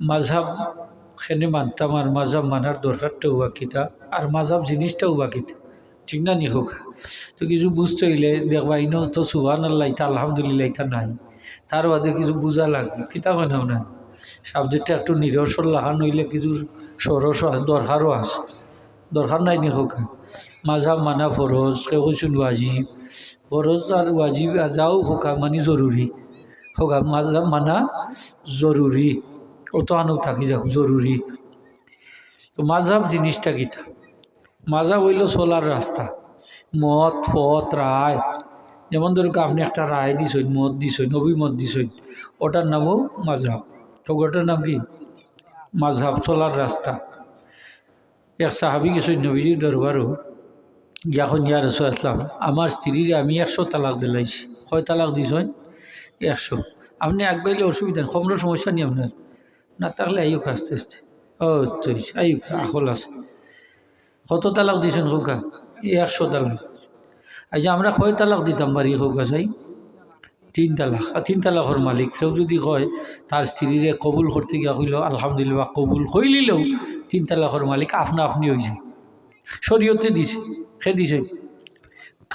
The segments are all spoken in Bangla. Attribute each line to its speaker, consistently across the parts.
Speaker 1: মাঝহাব খেনে মানতাম আর মাঝহাব মানার দরকারটাও বাকিতা আর মাঝহাব জিনিসটাও বাকিতা ঠিক না নি হোক। তো কিছু বুঝতে হইলে দেখবা ইনো তো সুবহানাল্লাহ ইতা আলহামদুলিল্লাহ ইতা নাই, তার বাদে কিছু বোঝা লাগবে কিতা বানাও না সাবজেক্টটা একটু নিরসল লাগানো হইলে কিছু সরস দরকারও আছে, দরকার নাই নি হোক। মাঝহাব মানা ফরজ, কেউ কৈছুন ওয়াজিব, ফরজ আর ওয়াজিব যাও হোকা মানে জরুরি হোক, মাঝহাব মানা জরুরি, অত আনো থাকি যাও জরুরি। তো মাঝহাব জিনিসটা কিতা, মাঝহাব হইল চলার রাস্তা, মত ফত রায়, যেমন ধরুক আপনি একটা রায় দিছেন, মত দিছেন, অভিমত দিছেন, ওটার নামও মাঝহাব। তো ওটার নাম কি মাঝহাব, চলার রাস্তা। এক সাহাবি গেছেন নবীজির দরবারও, যখন ইয়া রাসূলুল্লাহ আমার স্ত্রীর আমি 100 তালাক দিলাইছি। কয় তালাক দিছেন? 100। আপনি আগবাইলে অসুবিধা নেই, কমরো সমস্যা নেই আপনার, না থাকলে আইয়ুক আস্তে আস্তে। ও তো আইয়ুক আখল আছে। কত তালাক দিছেন হোকা? 100 তালাক। আচ্ছা আমরা কয় তালাক দিতাম বাড়ি হোকা চাই? 3 তালাক। 3 তালাকর মালিক কেউ যদি কয় তার স্ত্রীরে কবুল করতে গিয়া কইল আলহামদুলিল্লাহ কবুল হইলিলেও 3 তালাকর মালিক আপনা আপনি হয়ে যায়। শরীয়তে দিছে, খে দিছে?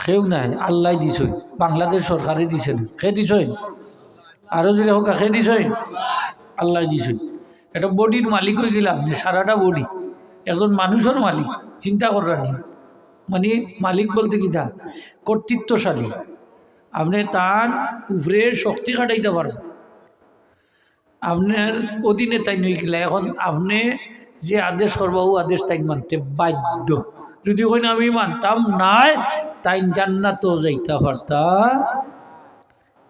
Speaker 1: কেউ নাই, আল্লাহ দিছেন, বাংলাদেশ সরকারে দিছে না, খে দিছেন? আরও যদি হোক খে দিছেন? আল্লাহ দিছেন। এটা বডির মালিক হয়ে গেলে আপনি, সারাটা বডি একজন মানুষের মালিক, চিন্তা করার নেই। মানে মালিক বলতে কি তা কর্তৃত্বশালী, আপনি তার উপরে শক্তি খাটাইতে পারেন, আপনার অধীনে তাই নই গেলে। এখন আপনি যে আদেশ করবো ও আদেশ তাই মানতে বাধ্য। যদি ওখানে আমি মানতাম নাই তাই জান্নাতও যাইতে পারতা,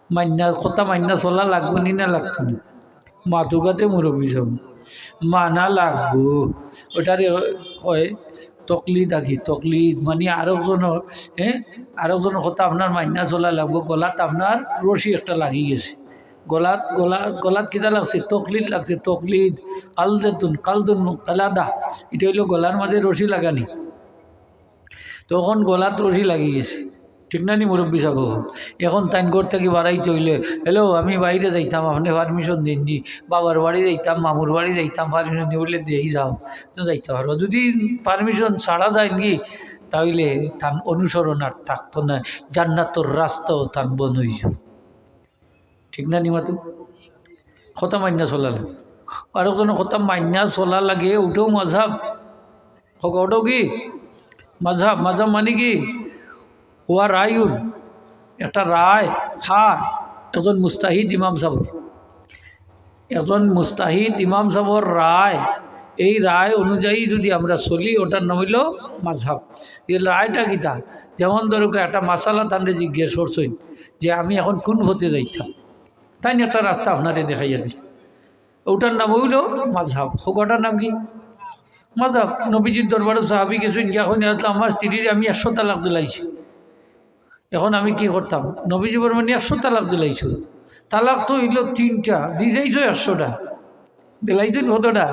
Speaker 1: মান্না কথা মান্না চলা লাগবো নি না লাগতো না? মাতুকাতে মুরব্বী সব মানা লাগবো। ওটারে কয় তকলিদ আঁকি, তকলিদ মানে আরেকজনের আরেকজনের কথা আপনার মান্না চলা লাগবো। গলাত আপনার রশি একটা লাগি গেছে, গলাত কিতা লাগছে? তকলিদ লাগছে, তকলিদ। কালদুন কালাদা, এটা হইল গলার মাঝে রশি লাগানি, তখন গলাত রশি লাগি গেছে, ঠিক না নি মুরব্বী সাহেব? এখন তাইন ঘর থেকে বাড়াইতে হইলে হ্যালো আমি বাইরে যাইতাম, আপনি পারমিশন দিননি, বাবার বাড়ি যাইতাম, মামুর বাড়ি যাইতাম, পারমিশন দিয়ে বললে দিয়েই যাও, তো যাইতে পারবো। যদি পারমিশন ছাড়া যায় নি তাহলে তান অনুসরণ আর থাকতো না, জান্নাতর রাস্তাও তান বন হয়ে যাব, ঠিক না নি মাতু? কথা মান্না চলা লাগে, আর একজনের কথা মান্না চলা লাগে, ওটাও মাঝহাব। ওটাও কি মাঝহাব? মাঝহাব মানে কি? ওয়া রায়ুন, একটা রায় খায় একজন মুস্তাহিদ ইমাম সাহেব, একজন মুস্তাহিদ ইমাম সাহেবর রায়, এই রায় অনুযায়ী যদি আমরা চলি ওটার নাম হইল মাঝহাব। এই রায়টা কিতা? যেমন ধরো একটা মাসালা তান্ডে জিজ্ঞেস করছেন যে আমি এখন কোন হতে যাইতাম, তাই একটা রাস্তা আপনারে দেখাইয়া দিল, ওটার নাম হইল মাঝহাব। ওটার নাম কি? মাঝহাব। নবীজির দরবারে সাহাবি গেছেন, এখন আমার স্ত্রীর আমি 100 তালাক দিলাইছি, এখন আমি কি করতাম? নবীজি বলবেন 100 তালাক দিলাইছো, তালাক তো হইল 3টা, দিলাইছো 100টা, দিলাইছো কতটা?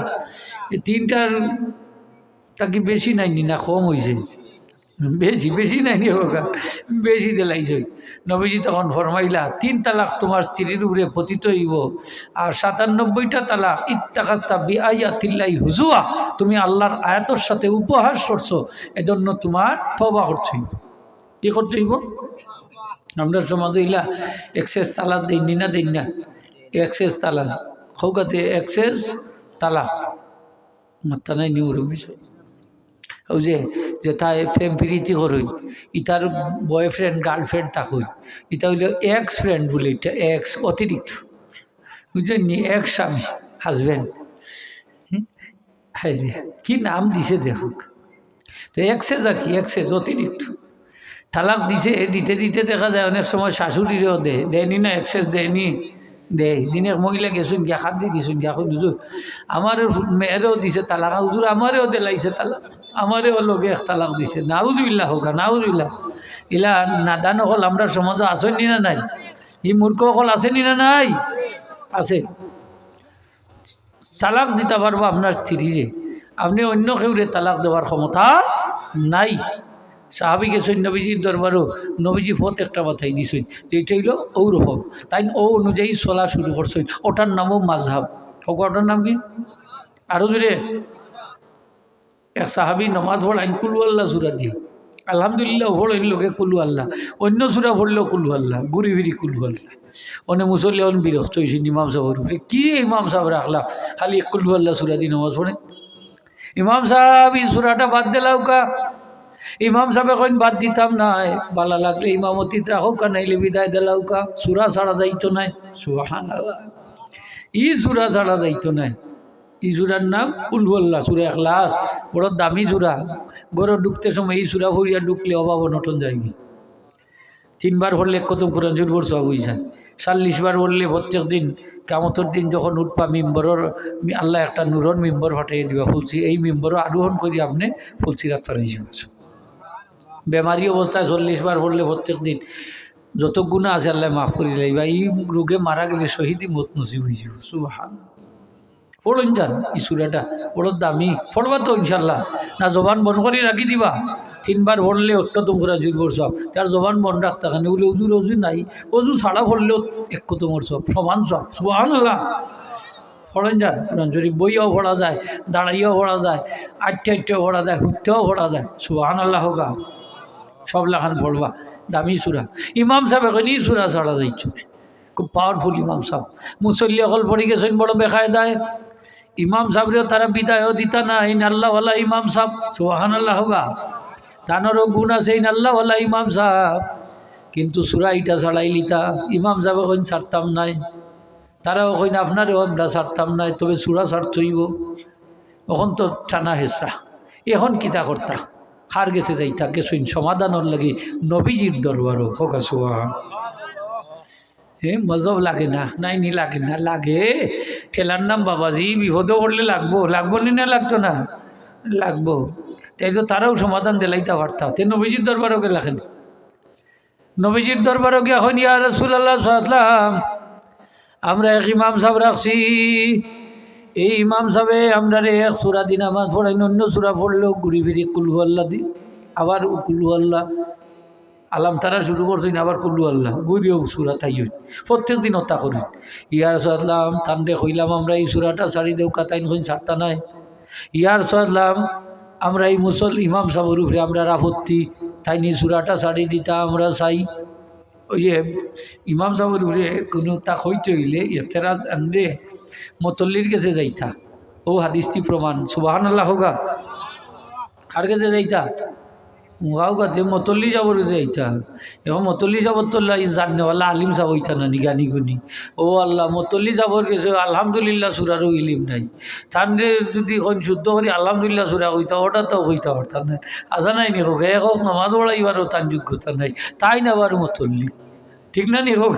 Speaker 1: এই 3টার তাকে বেশি নাইনি না কম হয়েছে? বেশি নাইনি হোকা, বেশি দিলাইছো। নবীজি তখন ফরমাইলা 3 তালাক তোমার স্ত্রীর উপরে পতিত হইব, আর 97টা তালাক ইত্তাখাস্তা বিআয়াতিল্লাহি হুজুয়া, তুমি আল্লাহর আয়াতের সাথে উপহাস করছো, এজন্য তোমার তওবা করতে হইব। কি করতে হইব? আমরা সমাজ হইলা এক্সেস তালাক দেইনি না, দেই না এক্সেস তালাক, খৌকাতে এক্সেস তালাক মাত্রা নাই নিউর বিষয়। ও যে তাই প্রেম প্রীতি করই, ইতার বয়ফ্রেন্ড গার্লফ্রেন্ড থাকুই, এটা হইল এক্স ফ্রেন্ড বলে, এটা এক্স অতিরিক্ত, বুঝলেন নি? এক্স স্বামী, হাজব্যান্ড, হ্যাঁ কি নাম দিছে দেখুক। তো এক্সেস আর কি, এক্সেস অতিরিক্ত। তালাক দিছে, দিতে দিতে দেখা যায় অনেক সময় শাশুড়িরও দেয়নি না, এক্সেস দেয়নি, দেয়। দিনে মহিলা গেছুন গিয়া খান্দি দিছুন গিয়া হুজুর আমার মেয়েরও দিছে তালাক, হুজুর আমারেও দিলাইছে তালাক, আমারেও লগে এক তালাক দিছে। নাউজুবিল্লাহ হোক, নাউজুবিল্লাহ। ইলা নাদান হল আমরা সমাজে আসেনি না নাই? এই মূর্খ হল আসেনি না নাই? আছে। তালাক দিতে পারবো আপনার স্ত্রী, যে আপনি অন্য কেউরে তালাক দেওয়ার ক্ষমতা নাই। সাহাবি গেছেন নবীজির দরবারও, নবীজি ফত একটা মাথায় দিছেন যে এটা হইল ঔরকম, তাই ও অনুযায়ী চলা শুরু করছেন, ওটার নামও মাঝহাব। ঘটনার নাম কি? আরো জোরে। এক সাহাবি নমাজ পড়াইন কুলু আল্লাহ সুরা দিয়ে, আলহামদুলিল্লাহ পড়েন লোকে কুলু আল্লাহ, অন্য সুরা পড়লেও কুলু আল্লাহ, ঘুরি ফিরি কুলু আল্লাহ। অনেক মুসল্লি অন বিরক্ত হয়েছে ইমাম সাহেবের উপরে, কি ইমাম সাহেব রাখলাম খালি কুলু আল্লাহ সুরা দিয়ে নমাজ পড়েন। ইমাম সাহেব এই সুরাটা বাদ দিলাও কা? ইমাম সাহেব এখন বাদ দিতাম নাই, বালা লাগলে ইমামতিত রাখো কা, নাইলে বিদায় দিলাও কা। সুরা ছাড়া যাইতো নাই। সুবহানাল্লাহ, ই সুরা ছাড়া যাইতো নাই। এই সুরার নাম কুল আল্লাহ, সুরা ইখলাস, বড় দামি সুরা। গরো ঢুকতে সময় এই সুরা ভরিয়া ঢুকলে অভাব অনটন যায়নি। 3 বার পড়লে কত কোরআন শরীফ পড়ছো বুঝছেন, 40 বার পড়লে প্রত্যেক দিন কিয়ামতের দিন যখন উঠবা মিম্বরের, আল্লাহ একটা নূরন মিম্বর ফাটাইয়া দিবা ফুলছি, এই মিম্বরও আরোহণ করি আপনি ফুলসিরাত ফারাইছি। বেমারি অবস্থায় 40 বার পড়লে প্রত্যেক দিন যত গুণা আছে আল্লাহ মাফ করে দিলাইবা। এই রোগে মারা গেলে শহীদি মত নসিব হয়েছে। সুবহানাল্লাহ, পড়ুন যান এই সুরাটা, বড় দামি। পড়বা তো ইনশাল্লাহ, না জবান বন্ধ করে রাখি দিবা? 3 বার পড়লে অত্যতম করে জুড়বর সব, তার জবান বন্ধ রাখতে কারণে বলে অজুর অজু নাই, অজু ছাড়া পড়লেও একতমর সব, সমান সব। সুবহানাল্লাহ, পড়েন যান। কোরআন শরীফ বইয়াও পড়া যায়, দাঁড়াইয়াও পড়া যায়, আটটা পড়া যায়, হুটতেও পড়া যায়। সুবহানাল্লাহ হোকা, সব লেখান পড়বা, দামি সুরা। ইমাম সাহেব এখন এই সুরা ছাড়া যাইছ, খুব পাওয়ারফুল ইমাম সাহেব। মুসল্লি অকল পড়ে গেছেন বড় বেকায়দায়, ইমাম সাহেবরেও তারা বিদায়ও দিতা না। এই আল্লাহওয়ালা ইমাম সাহেব, সুবহানাল্লাহ হোগা, তানোরও গুণ আছে এই আল্লাহওয়ালা ইমাম সাহেব, কিন্তু সুরা ইটা ছাড়াই লিতা। ইমাম সাহেব এখন ছাড়তাম নাই, তারাও কইন আপনারও আমরা ছাড়তাম নাই, তবে সুরা ছাড়তইব। এখন তো টানা হেসরা, এখন কিতা করতা? খার গেছে যাইতা গেছইন সমাধানের লাগি নবীজির দরবারও। হোক সুবহান। মজব লাগে না? নাই নি লাগে না, লাগে। ঠেলার নাম বাবাজি, বিপদও পড়লে লাগবো, লাগবো নি না? লাগতো না? লাগবো। তাই তো তারাও সমাধান দিলাইতে পারতা। তে নবীজির দরবারও গেলাখেন, নবীজির দরবারও গিয়ে এখন ইয়া রাসূলুল্লাহ সাল্লাল্লাহু, আমরা এক ইমাম সাহেব রাখছি, এই ইমাম সাহেবে আমরা এক সুরা দিন নামাজ পড়াই, অন্য সুরা পড়লেও ঘুরি ফিরি কুলহু আল্লাহ দি, আবার কুলহু আল্লাহ আলাম তারা শুরু করছেন, আবার কুল্লু আল্লাহ গুরিও সুরা তাই প্রত্যেক দিন হত্যা করি। ইয়ার সাল্লাম তান্ডে কইলাম আমরা এই সুরাটা ছাড়ি দেও, কাতাইন কইন ছাড়তা নাই। ইয়ার সাল্লাম আমরা এই ইমাম সাহেবের উপরে আমরা আপত্তি, তাই নিয়ে সুরাটা ছাড়ি দিতা আমরা চাই। ওই যে ইমাম সাহেবের উপরে কোনো তা হইতে হইলে এতেরা আনলে মতল্লির কাছে যাইতা, ও হাদিসটি প্রমাণ। সুবহানাল্লাহ হোগা, কার কাছে যাইতা? গাও গাতে মতল্লি যাবর যাইতা। এখন মতল্লি যাবর তো জানেওয়ালা আলিম সাহ হইতা না নিগানি গুনি। ও আল্লাহ, মতল্লি যাবর গেছে আলহামদুলিল্লাহ সুরারও ইলিম নাই, তানরে যদি এখন শুদ্ধ করি আলহামদুলিল্লাহ সুরা হইতা, ওটা তো হইতা পারতাম না। আসা নাই নি হোক, এক হোক নমাজ পড়াইবারও তার যোগ্যতা নাই, তাই না আবার মতল্লি, ঠিক না নি হোক?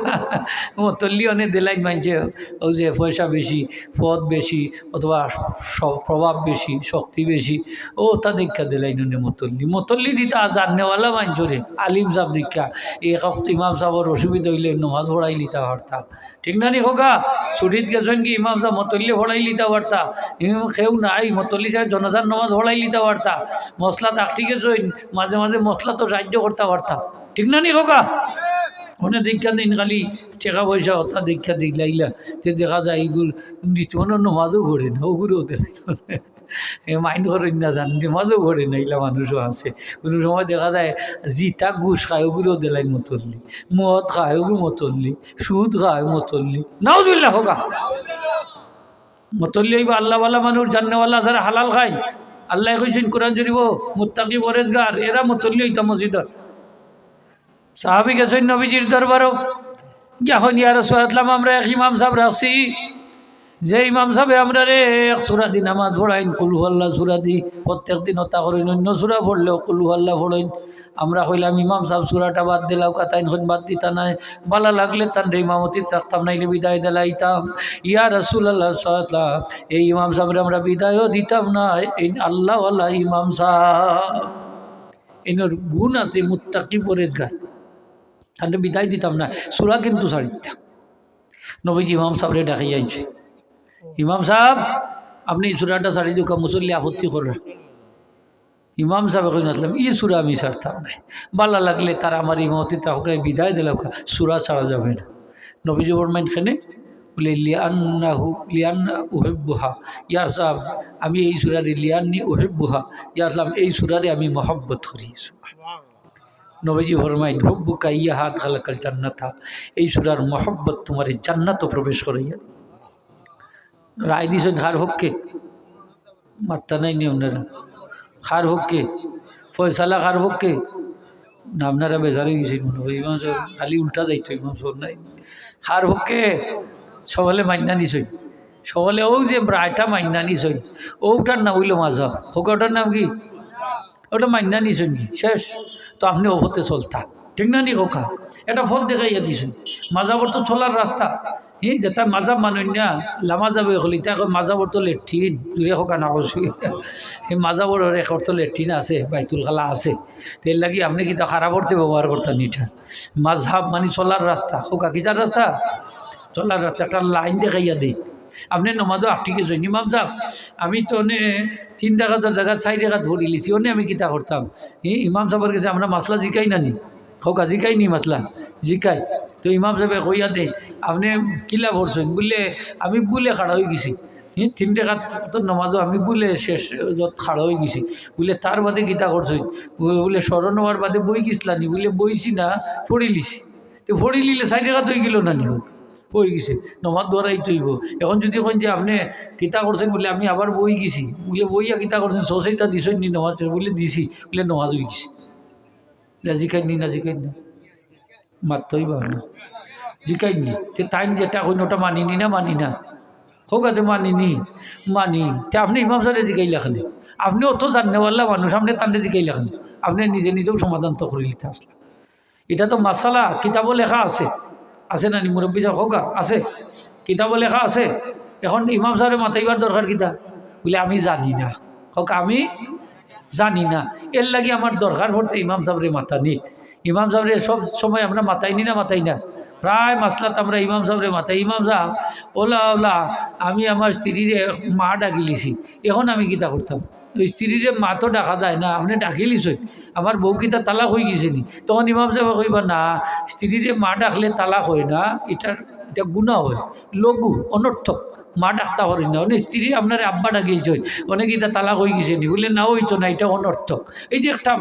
Speaker 1: মতল্লি অনেক দেলাইন মানছে, ও যে পয়সা বেশি, পদ বেশি, অথবা প্রভাব বেশি, শক্তি বেশি, ও তা দীক্ষা দেলাইন মতল্লি। মতল্লি দিতা জানেওয়ালা মানছরে আলিম সাহেব দীক্ষা। এক ইমাম সাহেবের অসুবিধা হইলে নমাজ পড়াই লিতা পারতা, ঠিক না নি হোকা? ছুটিত গেছেন কি ইমাম সাহেব মতল্লি পড়াই লিতা পারতা, কেউ নাই মতল্লি সাহেব জনসার নমাজ পড়াই লিতা পারতা। মশলা তাকটি গেছেন, মাঝে মাঝে মশলা তো সাহায্য করতে পারতা, ঠিক না নি হোকা? ওনে দীক্ষা দিন খালি টাকা পয়সা অর্থাৎ দীক্ষা দিলাইলা, যে দেখা যায় এইগুলো নিচমনের নমাজও ঘরে না, ওগুলোও দেয় মাইন্ড করেন না, জান নমাজও ঘরে না, এগুলা মানুষও আছে। কোনো সময় দেখা যায় জিতা ঘুষ খায়, ওগুলোও দেলাই মতল্লি, মদ খায় ওগুলো মতল্লি, সুদ খায় মতল্লি, নাউজুবিল্লাহ হোগা। মতল্লি হইবা আল্লাহওয়ালা মানুষ, জান্নাওয়ালা, যারা হালাল খায়। আল্লাহ কইছেন কোরআন শরীফ, মুত্তাকি পরেজগার এরা মতল্লি হইতা মসজিদর। সাহাবি গেছেন নবীজির দরবারও, এখন ইয়া রাসূলুল্লাহ আমরা এক ইমাম সাহেব রাখছি, যে ইমাম সাহেব আমরা এক সুরা দিন নামাজ পড়াইন কুলহু আল্লাহ সুরা দি, প্রত্যেক দিন হত্যা করেন, অন্য সুরা পড়লেও কুলহু আল্লাহ পড়েন। আমরা কইলাম ইমাম সাহেব সুরাটা বাদ দিলাও, কাতাইন হন বাদ দিতা নাই, বালা লাগলে তান ইমামতি থাকতাম, নাইলে বিদায় দিলাইতাম। ইয়া রাসূলুল্লাহ সাল্লাল্লাহু, এই ইমাম সাহেবের আমরা বিদায়ও দিতাম না, এই আল্লাহওয়ালা ইমাম সাহেব, এনার গুণ আছে মুত্তাকি পরেজগার, তাহলে বিদায় দিতাম না, সুরা কিন্তু ছাড়িতা। নবীজি ইমাম সাহেবরে ডাকাই আনছে, ইমাম সাহেব আপনি এই সুরাটা ছাড়ি দিও, মুসল্লি আপত্তি করা। ইমাম সাহেব এখন আসলাম ই সুরা আমি ছাড়তাম নাই, বালা লাগলে তারা আমার ইমামতি তাহলে বিদায় দিলাম, সুরা ছাড়া যাবে না। নবীজি বলবেন এখানে বলে লিয়ান্নাহু লিয়ান্না উহিব্বুহা, ইয়া সাহেব আমি এই সূরারে লিয়ান্নি উহিব্বুহা, ইয়া সাহেব এই সূরারে আমি মহব্বত করি। নবীজি ফরমাইন হুব্বুকা ইয়্যাহা খালাকাল জান্নাতা, এই সূরার মহব্বত তোমার জান্নাতও প্রবেশ করাইয়া। রায় দিয়েছেন খার হককে, মাত্রা নাই নি আপনারা, খার হককে ফয়সালা খার হককে না, আপনারা বেজারে গেছেন মনে হয় ইমাম সাহেব, খালি উল্টা যাইতো ইমাম সাহেব নাই খার হককে সবলে মান্না নিছই, সবলে ও যে রায়টা মান্না নিছই, ওটার নাম হইল মাঝাব, হোকাটার নাম কি, ওটা মান্না নিছই কি শেষ, তো আপনি ও হতে চলতা ঠিক না নি হোকা, এটা ফল দেখাইয়া দিছেন। মাঝাবর তো চলার রাস্তা, যেটা মাজাব মানুষ না লামা যাবে হলি তাকে মাজাবর তো লেট্রিন দূরে হোকা না করছি, এই মাজাবর রেকর্ড তো লেট্রিন আছে, বাইতুল খালা আছে, তেল লাগি আপনি কিন্তু খারাপরতে ব্যবহার করতেন এটা। মাঝহাব মানে চলার রাস্তা, হোকা কিচার রাস্তা, চলার রাস্তা, একটা লাইন দেখাইয়া দিই। আপনি নমাজও আটটিকে যাই ইমাম সাহেব, আমি তো 3 টাকা 10 টাকা 4 টাকা ধরি লিছি, ওনে আমি কিতা করতাম, ইমাম সাহেবের কাছে আমরা মাসলা জিকাই না নি, হোকা জিকাই নি মাসলা জিকাই, তো ইমাম সাহেব কইয়া দেয় আপনি কিলা করছেন বললে, আমি বলে খাড়া হয়ে গেছি, 3 টাকা তো নমাজও আমি বলে শেষ যত খাড়া হয়ে গেছি, বলে তার বাদে গীতা করছেন বলে স্মরণ হওয়ার বাদে বই গেছিলানি, বলে বইছি না ফড়ি লিছি, তো ফড়ি লিলে 4 টাকা তৈ গেল না নি হোক বই গেছে, নমাজ দ্বারাই তৈব। এখন যদি কোন যে আপনি কিতা করছেন বলে আমি আবার বই গেছি, বলে বইয়া কিতা করছেন সোসাইটা দিছেন নি নমাজ, বলে দিছি, বলে নমাজ হয়ে গেছি, জিকাই নি না জিকাই না মাত্রই বা না জিকাই নি, তে তাই যেটা কইন ওটা মানিনি না মানি না, হোকাতে মানিনি মানি, তে আপনি ইমাম সাহেব জিকাইলা খালি, আপনি অত জাননেওয়ালা মানুষ, আপনি তান্ডে জিকাইলা খালি, আপনি নিজে নিজেও সমাধান তো করে নিতে আসলাম। এটা তো মাসালা কিতাবও লেখা আছে, আছে না নি মুরব্বী সাহেব হোকা আছে, কিতাবও লেখা আছে। এখন ইমাম সাহেবের মাথাইবার দরকার কিতা, বলে আমি জানি না, হোক আমি জানি না, এর লাগে আমার দরকার পড়ছে ইমাম সাহেবের মাথা নি, ইমাম সাহেবের সব সময় আমরা মাথাই নি না মাথাই না, প্রায় মাসলাত আমরা ইমাম সাহেবের মাথায়, ইমাম সাহেব ওলা ওলা আমি আমার স্ত্রীর মা ডাকি লিছি, এখন আমি কিতা করতাম, ওই স্ত্রীরে মা তো ডাকা যায় না, আপনি ডাকি লিছই, আমার বউ কিতা তালাক হয়ে গেছে নি, তখন ইমাম সাহেব কইবা না স্ত্রীরে মা ডাকলে তালাক হয় না, এটা গুণা হয়, লঘু অনর্থক, মা ডাকতা পারি না, অনেক স্ত্রী আপনার আব্বা ডাকিলছই, অনেক এটা তালাক হয়ে গেছে নি, বলে না হইতো না, এটা অনর্থক। এই যে একটা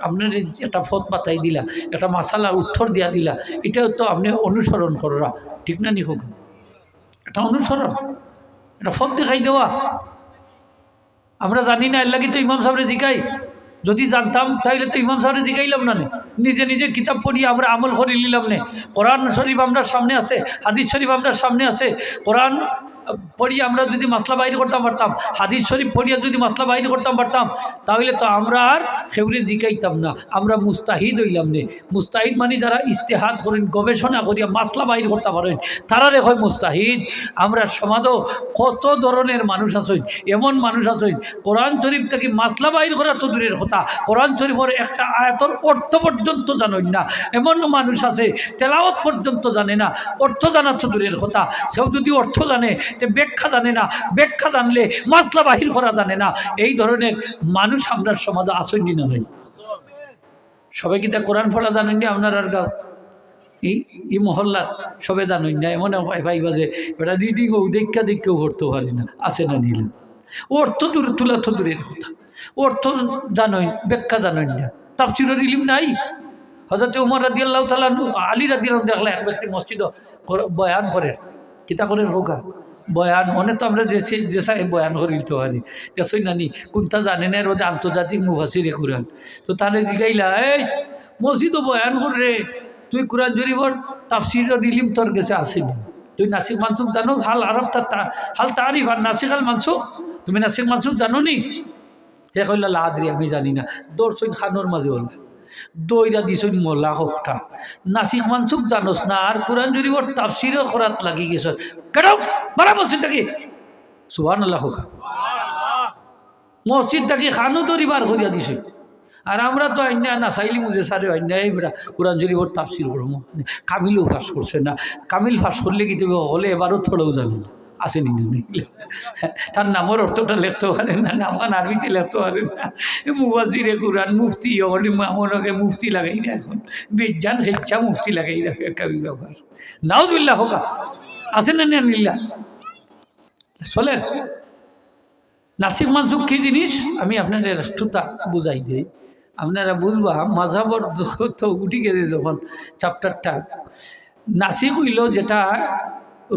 Speaker 1: আপনার একটা ফত পাতাই দিলা, একটা মাসালা উত্তর দিয়া দিলা, এটাও তো আপনি অনুসরণ করা ঠিক না নি হোক, এটা অনুসরণ, এটা ফত দেখাই দেওয়া, আমরা জানি না এর লাগি তো ইমাম সাহেবরে জিকাই, যদি জানতাম তাহলে তো ইমাম সাহেবরে জিকাইলাম না, নিজে নিজে কিতাব পড়িয়ে আমরা আমল করে নিলাম না। কোরআন শরীফ আমরা সামনে আছে, হাদিস শরীফ আমরা সামনে আছে, কোরআন পড়িয়ে আমরা যদি মাসলা বাইর করতাম পারতাম, হাদিস শরীফ পড়িয়ে যদি মাসলা বাইর করতাম পারতাম, তাহলে তো আমরা আর সেগুলি জিকাইতাম না, আমরা মুস্তাহিদ হইলাম নে। মুস্তাহিদ মানে যারা ইস্তেহাদ করেন, গবেষণা করিয়া মাসলা বাইর করতে পারেন, তারা রেখে মুস্তাহিদ। আমরা সমাজও কত ধরনের মানুষ আছেন, এমন মানুষ আছেন কোরআন শরীফ থেকে মাসলা বাইর করা তো দূরের কথা, কোরআন শরীফের একটা আয়াতর অর্থ পর্যন্ত জানেন না, এমন মানুষ আছে তেলাওয়াত পর্যন্ত জানে না, অর্থ জানা তো দূরের কথা, সেও যদি অর্থ জানে যে ব্যাখ্যা জানে না, ব্যাখ্যা জানলে মাসলা বাহির করা জানে না, এই ধরনের মানুষ আমরা সমাজে আসেননি না নাই। সবাই কিন্তু কোরআন পড়া জানেননি আপনার আর গাঁও এই মহল্লার সবে জানেন না, এমন পাইবা যে এটা রিডিংও দেখা পড়তে পারি না, আছে না নিলে অর্থ দূরে তোলা তো দূরের কথা, অর্থ জানেন ব্যাখ্যা জানেন না, তাফসীরের ইলম নাই। হযরত উমর রাদিয়াল্লাহু তাআলা আলী রাদিয়াল্লাহু দেখলে এক ব্যক্তি মসজিদ বয়ান করে, কিতা করে হোকা বয়ান, মনে তো আমরা যে বয়ান করি তো পারি, দেখছই নানি কোনটা জানে না, রোদে আন্তর্জাতিক মুফাসিরে কোরআন, তো তাহলে জিগাইলা এই মসজিদও বয়ান করে তুই কোরআন শরীফের তাফসীরের ইলম তোর কাছে আসেনি, তুই নাসিক মানসুখ জানো, হাল আরব হাল তারিফ আর নাসিক আল মানসুখ, তুমি নাসিক মানসুখ জানো নি? হে কইলা লাদ্রি আমি জানি না, দর্শন খানোর মাঝে হল দইরা দিছই মোল্লা হকটা, নাসিক মানসুখ জানোস না, আর কোরআন শরীফের তাফসীরও করাত লাগি গেছ, কেডাও বারা মসজিদটাকে সুবহানাল্লাহ হোক, মসজিদটাকে খানো দরিবার করিয়া দিছে। আর আমরা তো অন্যায় না চাইলি বুঝে সারে অন্যায় বেড়া কোরআন শরীফের তাফসীর করবো, কামিলও ফাঁস করছে না, কামিল ফাঁস করলে কি তুমি হলে এবারও থোড়াও জানো না, আসেনি না, তার নামের অর্থটা লিখতে পারেন না, নামখান আরবিতে লিখতে পারেন না, মুফাসিরে কোরআন মুফতি মনে মুফতি লাগাই না, এখন বেজান খেচ্ছা মুফতি লাগাই রাখে কাবি ব্যাপার, নাউজুবিল্লাহ হোকা। আছে না নিলা চলেন। নাসিক মানসুক কি জিনিস আমি আপনাদের একটুটা বুঝাই দিই, আপনারা বুঝবা মাঝাবর তো উঠি গেছে যখন চ্যাপ্টারটা। নাসিক হইল যেটা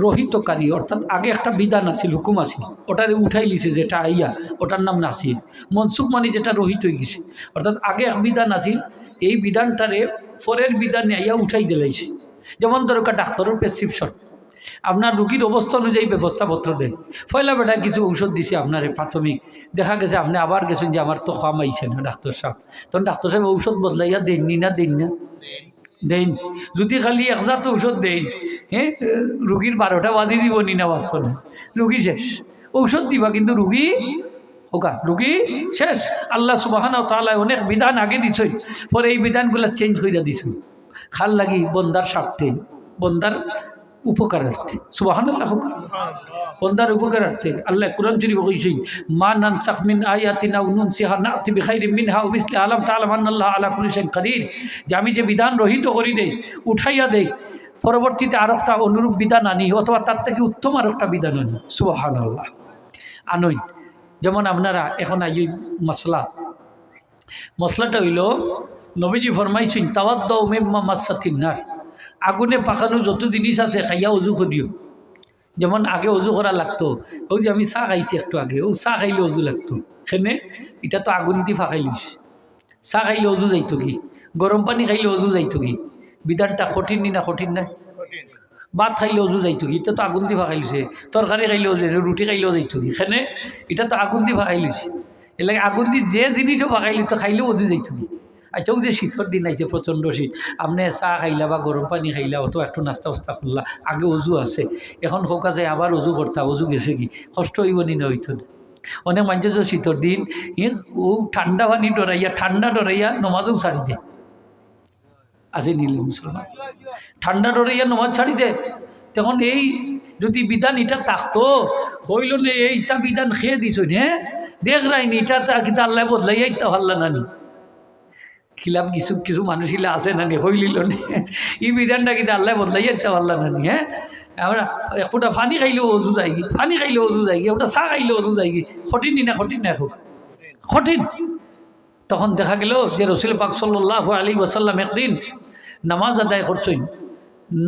Speaker 1: রহিতকারী, অর্থাৎ আগে একটা বিধান আছিল, হুকুম আছিল, ওটারে উঠাই লিছে যেটা আইয়া, ওটার নাম নাসিক। মনসুখ মানে যেটা রহিত হয়ে গেছে, অর্থাৎ আগে এক বিধান আছিল, এই বিধানটারে পরের বিধানে আইয়া উঠাই দিলাইছে। যেমন দরকার ডাক্তারের প্রেসক্রিপশন, আপনার রুগীর অবস্থা অনুযায়ী ব্যবস্থাপত্র দেয়। ফয়লা বেটা কিছু ঔষধ দিছে আপনার প্রাথমিক, দেখা গেছে আপনি আবার গেছেন যে আমার তো খাম আইছে না ডাক্তার সাহেব, তখন ডাক্তার সাহেব ঔষধ বদলাইয়া দেননি না দেন না দেন। যদি খালি একজাত ঔষধ দেন, হ্যাঁ রুগীর 12টা বাদি দিব নি না বাঁচত না, রুগী শেষ। ঔষধ দিবা কিন্তু রুগী হোকা, রুগী শেষ। আল্লাহ সুবহানাহু ওয়া তাআলা অনেক বিধান আগে দিছেন, পরে এই বিধানগুলো চেঞ্জ করে দিছেন খাল লাগি বন্দার স্বার্থে, বন্দার উপকারার্থে। সুবহানাল্লাহ, বন্দার উপকারার্থে। আল্লাহ কুরআন শরীফে কইছেন, মা নানসাখ মিন আয়াতিন আও নুনসিহা নাতি বিখাইরিন মিনহা আও মিসলি আলাম তাআলাম আন্নাল্লাহা আলা কুল্লি শাইইন কাদির। যে আমি যে বিধান রহিত করি দেই, উঠাইয়া দেই, পরবর্তীতে আরেকটা অনুরূপ বিধান আনি, অথবা তার থেকে উত্তম আরেকটা বিধান আনি। সুবহানাল্লাহ, আনই। যেমন আপনারা এখন আই মশলাটা হইল, নবীজি ফরমাইছেন তাওয়াদ্দাউ মিম্মা মাসাতিন নার, আগুনে পাকানো যত জিনিস আছে খাইয়া অজু করিও। যেমন আগে অজু করা লাগতো, ওই যে আমি চাহ খাইছি একটু আগে, ও চাহ খাইলে অজু লাগতো, সেনে এটা তো আগুন দি ফাঁকাই লইস। চাহ খাইলে অজু যাইতো কি, গরম পানি খাইলে অজু যাইতো কি, বিধানটা কঠিন নি না কঠিন নাই? ভাত খাইলে অজু যাইতো কি, এটা তো আগুন দি ফাঁকাই লইছে। তরকারি খাইলেও যাই, রুটি খাইলেও যাইতো কি, সেনে এটা তো আগুন দি ফাঁকাই লইছে। এর লাগে আগুন দি যে জিনিসও ফাঁকাই লইতো খাইলেও অজু যাইতো কি। আচ্ছা, ও যে শীতের দিন আইছে, প্রচণ্ড শীত, আপনি চাহ খাইলা বা গরম পানি খাইলা, অত একটু নাস্তা ওস্তা করলা, আগে অজু আছে, এখন হোক আছে আবার অজু করতা, অজু গেছে কি, কষ্ট হইব নি না হইতো না? অনেক মানুষ যে শীতের দিন ও ঠান্ডা পানি ডরাইয়া, ঠান্ডা ডরাইয়া নমাজও ছাড়ি দে, আছে নিলে মুসলমান, ঠান্ডা ডরাইয়া নমাজ ছাড়ি দে। তখন এই যদি বিধান এটা থাকতো, হইল না এইটা বিধান খেয়ে দিছ, হ্যাঁ দেখ রাইনি এটা কিন্তু আল্লাহ বদলাইয়া ইটা ভাল্লা নানি খিলাফ কিছু কিছু মানুষ ইলা আছে নানি, হইলিল নে এই বিধানটা কিন্তু আল্লাহ বদলাইয়া ইটা ভাল্লা নানি। হ্যাঁ আমরা একটা পানি খাইলেও অজু যায়গি, পানি খাইলেও অজু যায়গি, ওটা চাহ খাইলেও অজু যায়গি, কঠিন না কঠিন না হোক কঠিন। তখন দেখা গেল যে রসুল পাক সাল্লাল্লাহু আলাইহি ওয়াসাল্লাম একদিন নামাজ আদায় করছেন,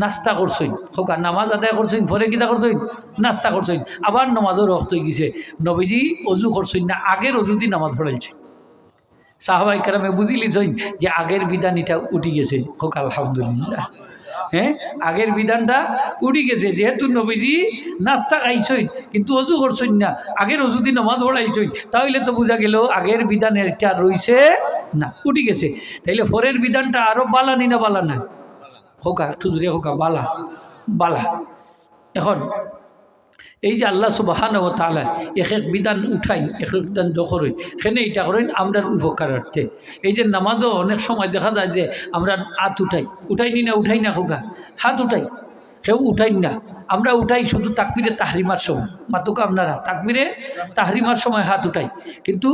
Speaker 1: নাস্তা করছেন, খোকা নামাজ আদায় করছেন, পরে কিতা করছেন, নাস্তা করছেন, আবার নামাজও রক্ত হয়ে গেছে। নবীজি অজু করছেন না, আগের অজু দিয়ে নামাজ পড়াইছেন। সাহাবাই কেরামে বুঝি লিছেন যে আগের বিধান এটা উঠি গেছে, হোক আলহামদুলিল্লাহ। হ্যাঁ আগের বিধানটা উঠি গেছে, যেহেতু নবীজি নাস্তা খাইছেন কিন্তু অজু করছেন না, আগের অজু দিয়ে নামাজ পড়াইছেন, তাহলে তো বোঝা গেল আগের বিধানের এটা রইছে না, উঠি গেছে। তাইলে পরের বিধানটা আরো বালা নি না বালা না? হোকা একটু জোরে হোকা, বালা বালা। এখন এই যে আল্লাহ সুবহানাহু ওয়া তাআলা এক এক বিধান উঠাইন, এক এক বিধান দখরেন, সেখানে এটা করেন আমরা উপকারার্থে। এই যে নামাজও অনেক সময় দেখা যায় যে আমরা হাত উঠাইনি না, উঠাই না খোকা, হাত উঠাই, কেউ উঠাইন না, আমরা উঠাই শুধু তাকবীরে তাহরিমার সময়, মাতুকা আপনারা তাকবীরে তাহরিমার সময় হাত উঠাই, কিন্তু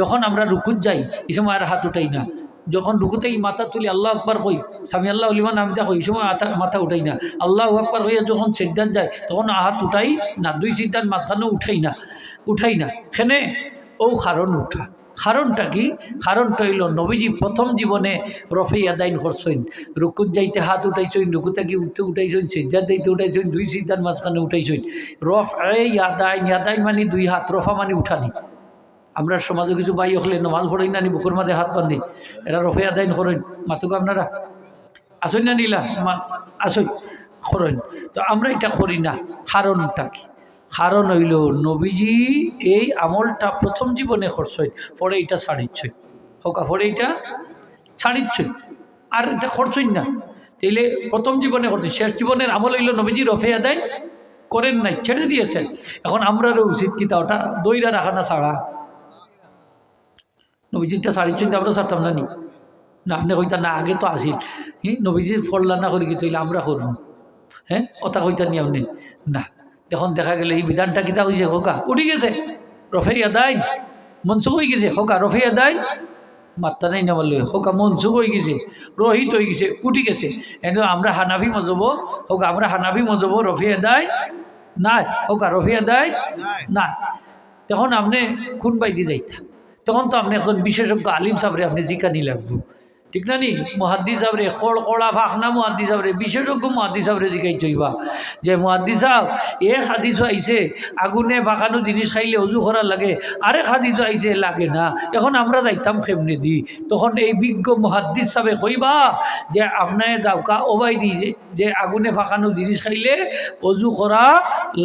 Speaker 1: যখন আমরা রুকুত যাই এই সময় আর হাত উঠাই না। যখন রুকুতেই মাথা তুলি আল্লাহ আকবার কই, সামি আল্লাহ লিমান হামিদা কই, এই সময় মাথা উঠাই না। আল্লাহু আকবার হইয়া যখন সিজদাত যায় তখন হাত উঠাই না, দুই সিজদার মাঝখানে উঠাই না। সেনে ও কারণ উঠা, কারণটা কি? কারণটা হইল নবীজি প্রথম জীবনে রফে আদাইন করছেন, রুকুত যাইতে হাত উঠাইছেন, রুকুতে কি উঠতে উঠাইছেন, সিজদাত দিতে উঠাইছেন, দুই সিজদার মাঝখানে উঠাইছেন। রফ আদাইন মানে দুই হাত, রফা মানে উঠানি। আমরা সমাজে কিছু বাই হলে নমাজ পড়েন না, বুকুর মাঝে হাত বান্ধি, এরা রফে আদাইন করেন, মাতুক আপনারা আসেন না নিলা আসই করেন, তো আমরা এটা করি না। কারণটা কি? কারণ হইল নবীজি এই আমলটা প্রথম জীবনে করছেন, পরে এটা ছাড়িচ্ছেন, খোকা পরে এটা ছাড়িচ্ছেন, আর এটা করছেন না। তাইলে প্রথম জীবনে করছেন, শেষ জীবনের আমল হইল নবীজি রফে আদাইন করেন নাই, ছেড়ে দিয়েছেন। এখন আমরারও উচিত কি তা ওটা দইরা রাখা না ছাড়া, নবীজিটা ছাড়িচ্ছেন আমরা ছাড়তাম না নি না, আপনি কইতা না আগে তো আসিল, নবীজির ফল্লা না করি কি তৈলে আমরা করুন, হ্যাঁ ওটা কইতা নি আপনি না। তখন দেখা গেল এই বিধানটা কিতা হয়েছে, খোকা উঠি গেছে, রফে আদাইন মনসুখ হয়ে গেছে, খোকা রফে আদাইন মাত্রা নাই না বললে হোক মনসুখ হয়ে গেছে, রহিত হয়ে গেছে, উঠি গেছে। কিন্তু আমরা হানাফি মজব হোক, আমরা হানাফি মজব রফি আদায় নাই হোক, রফি আদায় নাই। তখন আপনি খুন বাইতে যাইতা, তখন তো আপনি একজন বিশেষজ্ঞ আলিম সাহেবরে আপনি জিকানি লাগবো, ঠিক না নি? মুহাদ্দিস সাহেবরে খড় কড়া ফাঁকনা মুহাদ্দিস সাহেবরে, বিশেষজ্ঞ মুহাদ্দিস সাহেবরে জিকাই চইবা যে মুহাদ্দিস সাহেব এক হাদিস আইছে আগুনে ফাঁকানো জিনিস খাইলে অজু করার লাগে, আরেক হাদিস আইছে লাগে না, এখন আমরা যাইতাম কেমনে দি? তখন এই বিজ্ঞ মুহাদ্দিস সাহেবে কইবা যে আপনার দাউকা ওবাই দি যে আগুনে ফাঁকানো জিনিস খাইলে অজু করা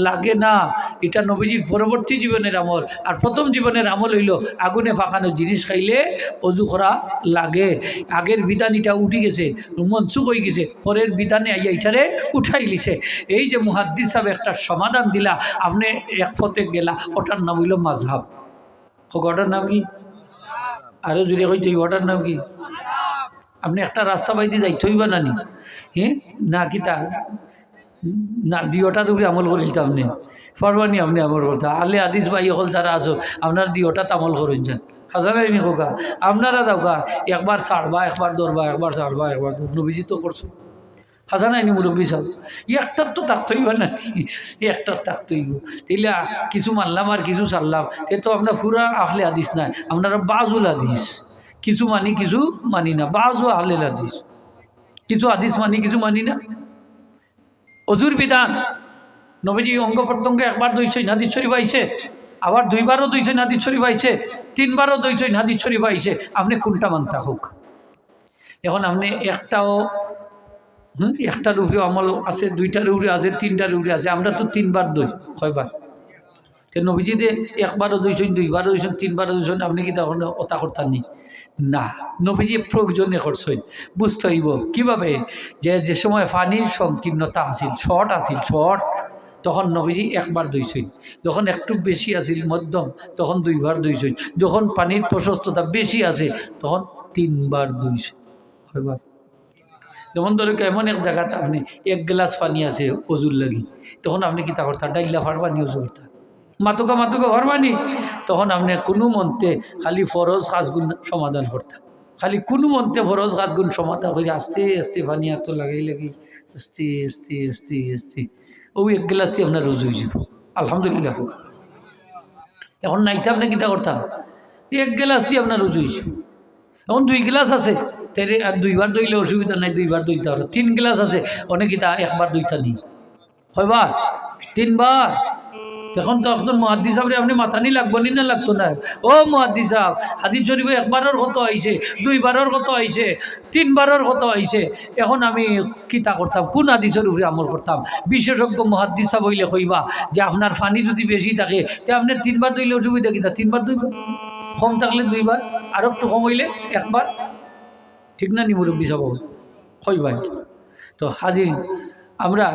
Speaker 1: লাগে না। এটা নবীজির পরবর্তী জীবনের আমল, আর প্রথম জীবনের আমল হইল আগুনে ফাঁকানো জিনিস খাইলে অজু করা লাগে। আগের বিধান এটা উঠি গেছে, মনসুখ হয়ে গেছে, পরের বিধানে আইয়া এটারে উঠাই লিছে। এই যে মুহাদ্দিস সাহেব একটা সমাধান দিলা, আপনি এক পথে গেলা, ওটার নাম হইল মাযহাব। ওটার নাম কি? আরো জুড়ে কইতে ওটার নাম কি? আপনি একটা রাস্তা বাইতে যাইতে হইবা নানি, হ্যাঁ না কি তা না দিওটা দূরে আমল করিলতাম আপনি পারবানি, আপনি আমল করতে আলে আদিস ভাই হল যারা আছো আপনার দিওটা আমল করুন যান হাজারাইনি হোকা। আপনারা যাওকা একবার ছাড়বা, একবার ধরবা, একবার ছাড়বা, একবার নবীজি তো করছো হাজানাইনি মুরব্বী সব। একটার তো থাকতে হইব না, একটার থাকতে হইব। তাইলে কিছু মানলাম আর কিছু ছাড়লাম, তে তো আপনার পুরা আহলে হাদিস নাই, আপনারা বাজুল হাদিস, কিছু মানি কিছু মানি না, বাজু আহলে হাদিস, কিছু হাদিস মানি কিছু মানি না। অজুর বিধান নবীজি অঙ্গ প্রত্যঙ্গ একবার দুইশই হাদিস শরীফ আইছে, আবার দুইবারও দুইশই হাদিস শরীফ আইছে, তিনবারও দুইশই হাদিস শরীফ আইছে, আপনি কোনটা মানতা হোক। এখন আপনি একটার উপরে আমল আছে, দুইটার উপরে আছে, তিনটার উপরে আছে, আমরা তো তিনবার দই কয়বার তো নবীজিতে একবারও দুইশই, দুইবারও দুইশই, তিনবারও দুইশই, আপনি কি তখন ওতা করতেন নি? না, নবীজি প্রয়োজনে করছেন। বুঝতে হইব কীভাবে যে সময় পানির সংকীর্ণতা আছিল, শর্ট আছিল, শর্ট, তখন নবীজি একবার দুইশই, যখন একটু বেশি আছিল মধ্যম তখন দুইবার দুইশই, যখন পানির প্রশস্ততা বেশি আছে তখন তিনবার দুইশই। কয়বার? যেমন ধরো এমন এক জায়গাতে আপনি এক গ্লাস পানি আছে অজুর লাগি, তখন আপনি কি তা করতা? ডাইলা ফারবানি অজু করতা, মাতুকা ফারবানি, তখন আপনি কোনো মন্তে খালি ফরজ কাজগুণ সমাধান করতা, খালি কোনো মন্তে ফরজ কাজগুণ সমাধান করে আস্তে আস্তে পানি এত লাগাই লাগি আস্তে আস্তে আস্তে আস্তে ওই এক গ্লাস দিয়ে আপনার রোজ হয়ে যাব আলহামদুলিল্লাহ। এখন নাইতে আপনি কিতা করতাম? এক গ্লাস দিয়ে আপনার রোজ হয়েছে। এখন দুই গ্লাস আছে, তাই আর দুইবার দইলে অসুবিধা নাই, দুইবার দইতে পারো। তিন গ্লাস আছে, অনেকে তা একবার দুইটা নিই, কয়বার? তিনবার। তখন তো একজন মুহাদ্দিস সাহেব আপনি মাথানি লাগবো নি না লাগতো না? ও মুহাদ্দিস সাহেব, হাদিস শরীফে একবারের কত আইছে, দুইবারের কত আইছে, তিনবারের কত আইছে, এখন আমি কিতা করতাম? কোন হাদিসের উপরে আমল করতাম? বিশেষজ্ঞ মুহাদ্দিস সাহেব হইলে কইবা যে আপনার পানি যদি বেশি থাকে তে আপনি তিনবার দইলে অসুবিধা কিতা? তিনবার দুইবার, কম থাকলে দুইবার, আর একটু কম হইলে একবার, ঠিক না নি মুরব্বী সাহেব? কইবাই তো হাজির আমরা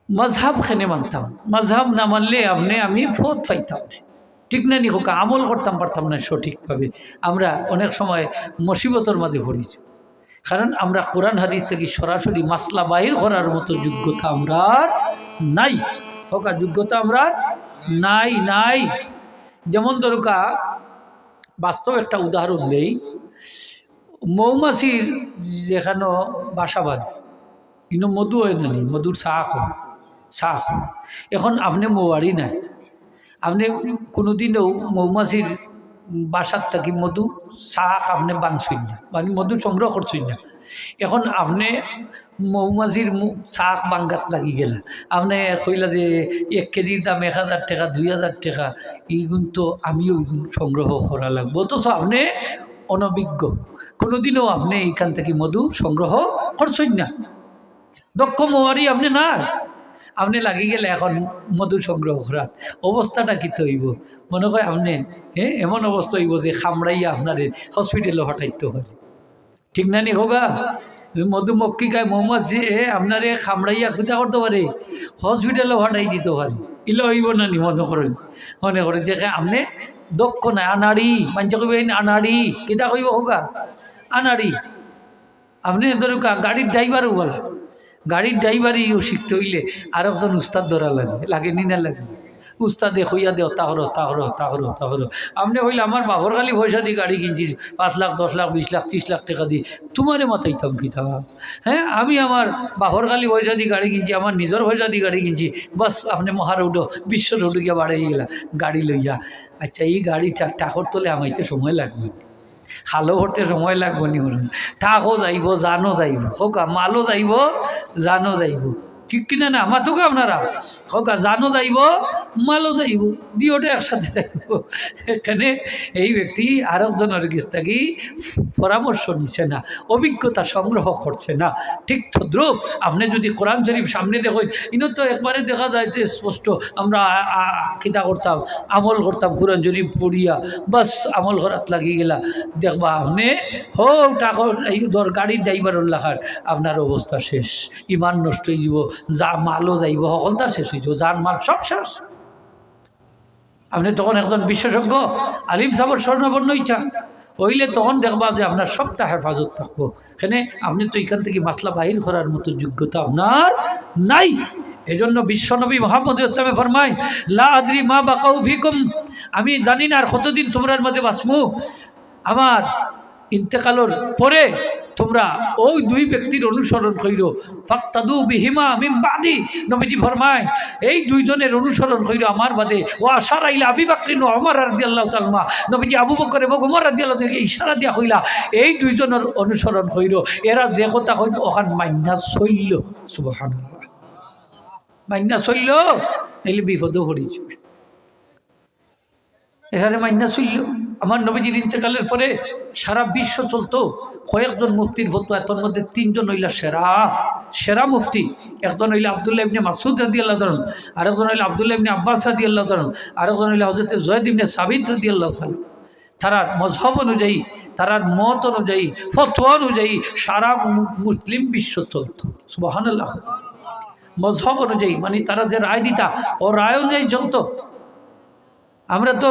Speaker 1: মজহাব খেনে মানতাম, মজহাব না মানলে আমি ফোত পাইতাম, ঠিক না নি হোক, আমল করতাম পারতাম না সঠিকভাবে। আমরা অনেক সময় মুসিবতের মাঝে পড়েছি, কারণ আমরা কোরআন হাদিস থেকে সরাসরি মাসলা বাহির করার মতো যোগ্যতা আমরা নাই, হোক যোগ্যতা আমরা নাই নাই। যেমন দরকার বাস্তব একটা উদাহরণ দেই, মৌমাছির যেখানে বাসাবাদ কিন্তু মধু হয় না, মধুর শাক হয়, শাক হয়। এখন আপনি মৌয়ারি নাই, আপনি কোনোদিনও মৌমাছির বাসার থাকি মধু শাক আপনি বাংছুন না, মানে মধু সংগ্রহ করছুন না। এখন আপনি মৌমাছির শাক বাঙ্গাত লাগি গেলা, আপনি কইলা যে 1 কেজির দাম 1000 টাকা, 2000 টাকা, এইগুণ তো আমিও এইগুণ সংগ্রহ করা লাগবো, অথচ আপনি অনভিজ্ঞ, কোনোদিনও আপনি এইখান থেকে মধু সংগ্রহ করছেন না, দক্ষ মৌয়ারি আপনি না, আপনি লাগি গেলে এখন মধু সংগ্রহ করার অবস্থাটা কি হইব? মনে হয় আপনি এমন অবস্থা হইব যে খামড়াইয়া আপনারে হসপিটালে হটাইতে পারে, ঠিক না নি হোগা? মধুমক্ষিকায় মৌমাছি আপনারে খামড়াইয়া কিতা করতে পারে? হসপিটালে হটাই দিতে পারে। ইলে হইব না নি? মনে করেন যে আপনি দক্ষ নাই, আনাড়ি, মানুষ কইব আনাড়ি, কিতা কইব হোগা? আনাড়ি। আপনি ধরুন গাড়ির ড্রাইভারও বলা, গাড়ির ড্রাইভারইও শিখতে হইলে আর একজন উস্তাদ ধরা লাগে, লাগেনি না লাগে? উস্তাদে হইয়া দেও তাহরো তাহরো তাহরো তাহরো। আপনি হইলে আমার বাবর খালি পয়সা দিয়ে গাড়ি কিনছি 5 লাখ 10 লাখ 20 লাখ 30 লাখ টাকা দিয়ে, তোমারে মাথাইতাম কিতা? হ্যাঁ, আমি আমার বাবর খালি পয়সা দিয়ে গাড়ি কিনছি, আমার নিজের পয়সা দিয়ে গাড়ি কিনছি, বাস আপনি মহারৌড বিশ্ব রৌড গিয়া বাড়াই গেলা গাড়ি লইয়া। আচ্ছা, এই গাড়িটা টাকর তোলে আমাইতে সময় লাগবে, খালো ভরতে সময় লাগবে নি? টাকও যাইব, জানও যাইব, হোকা মালও যাইব, জানও যাইব, ঠিক কিনা না? আমার তোকে আপনারা হোকা জানও যাইব, মালও যাইব, দুইটা একসাথে যাইব। এখানে এই ব্যক্তি আরেকজনের কাছ থেকে পরামর্শ নিচ্ছে না, অভিজ্ঞতা সংগ্রহ করছে না। ঠিক তদ্রুপ আপনি যদি কোরআন শরীফ সামনে দেখেন, ইনো তো একবারে দেখা যায় যে স্পষ্ট আমরা খিতা করতাম, আমল করতাম কোরআন শরীফ পড়িয়া, বাস আমল করাত লাগি গেলা, দেখবা আপনি হো টাকা গাড়ির ড্রাইভারের লাখার আপনার অবস্থা শেষ, ইমান নষ্ট হয়ে যাব, যা মালও যাইব, সকলতার শেষ হয়ে যাব, যান মাল সব শেষ। আপনি তখন একজন বিশেষজ্ঞ আলিম সাবর স্বর্ণবর্ণ ইচ্ছা হইলে তখন দেখবা যে আপনার সবটা হেফাজত থাকবো। এখানে আপনি তো এখান থেকে মাসলা বাহির করার মতো যোগ্যতা আপনার নাই। এই জন্য বিশ্বনবী মুহাম্মদ ইসলামে ফরমাইন, লা আদরি মা বাকাউ ফিকুম, আমি জানি না আর কতদিন তোমরার মধ্যে বাসমু, আমার ইন্তেকালের পরে তোমরা ওই দুই ব্যক্তির অনুসরণ কইরো, ফাক্তাদু বিহিমা মিন বাদি। নবীজি ফরমায় এই দুইজনের অনুসরণ কইরো আমার বাদে। ও আশারা ইলা আবি বকর ও ওমর রাদিয়াল্লাহু তাআলা, নবীজি আবু বকর এবং ওমর রাদিয়াল্লাহু তাআলাকে ইশারা দিয়া কইলা এই দুইজনের অনুসরণ কইরো, এরা যে কথা কইল ওখান মাইন্না চলল। সুবহানাল্লাহ, মাইন্না চলল, এলে বিপদও পড়িছে। এখানে মাইন্না চলল। আমার নবীজির ইন্তেকালের পরে সারা বিশ্ব চলতো, কয়েকজন মুফতির ফতোয়া, এর মধ্যে 3 জন হইলা সেরা মুফতি। একজন হইলা আব্দুল্লাহ ইবনে মাসউদ রাদিয়াল্লাহু তাআলা, আরেকজন হইলা আব্দুল্লাহ ইবনে আব্বাস রাদিয়াল্লাহু তাআলা, আরেকজন হইলা হযরত যায়েদ ইবনে সাবিত রাদিয়াল্লাহু তাআলা। তারা মযহব অনুযায়ী, তারা মত অনুযায়ী, ফতোয়া অনুযায়ী সারা মুসলিম বিশ্ব চলত। সুবহানাল্লাহ। মযহব অনুযায়ী মানে তারা যে রায় দিতা ও রায় অনুযায়ী চলতো। আমরা তো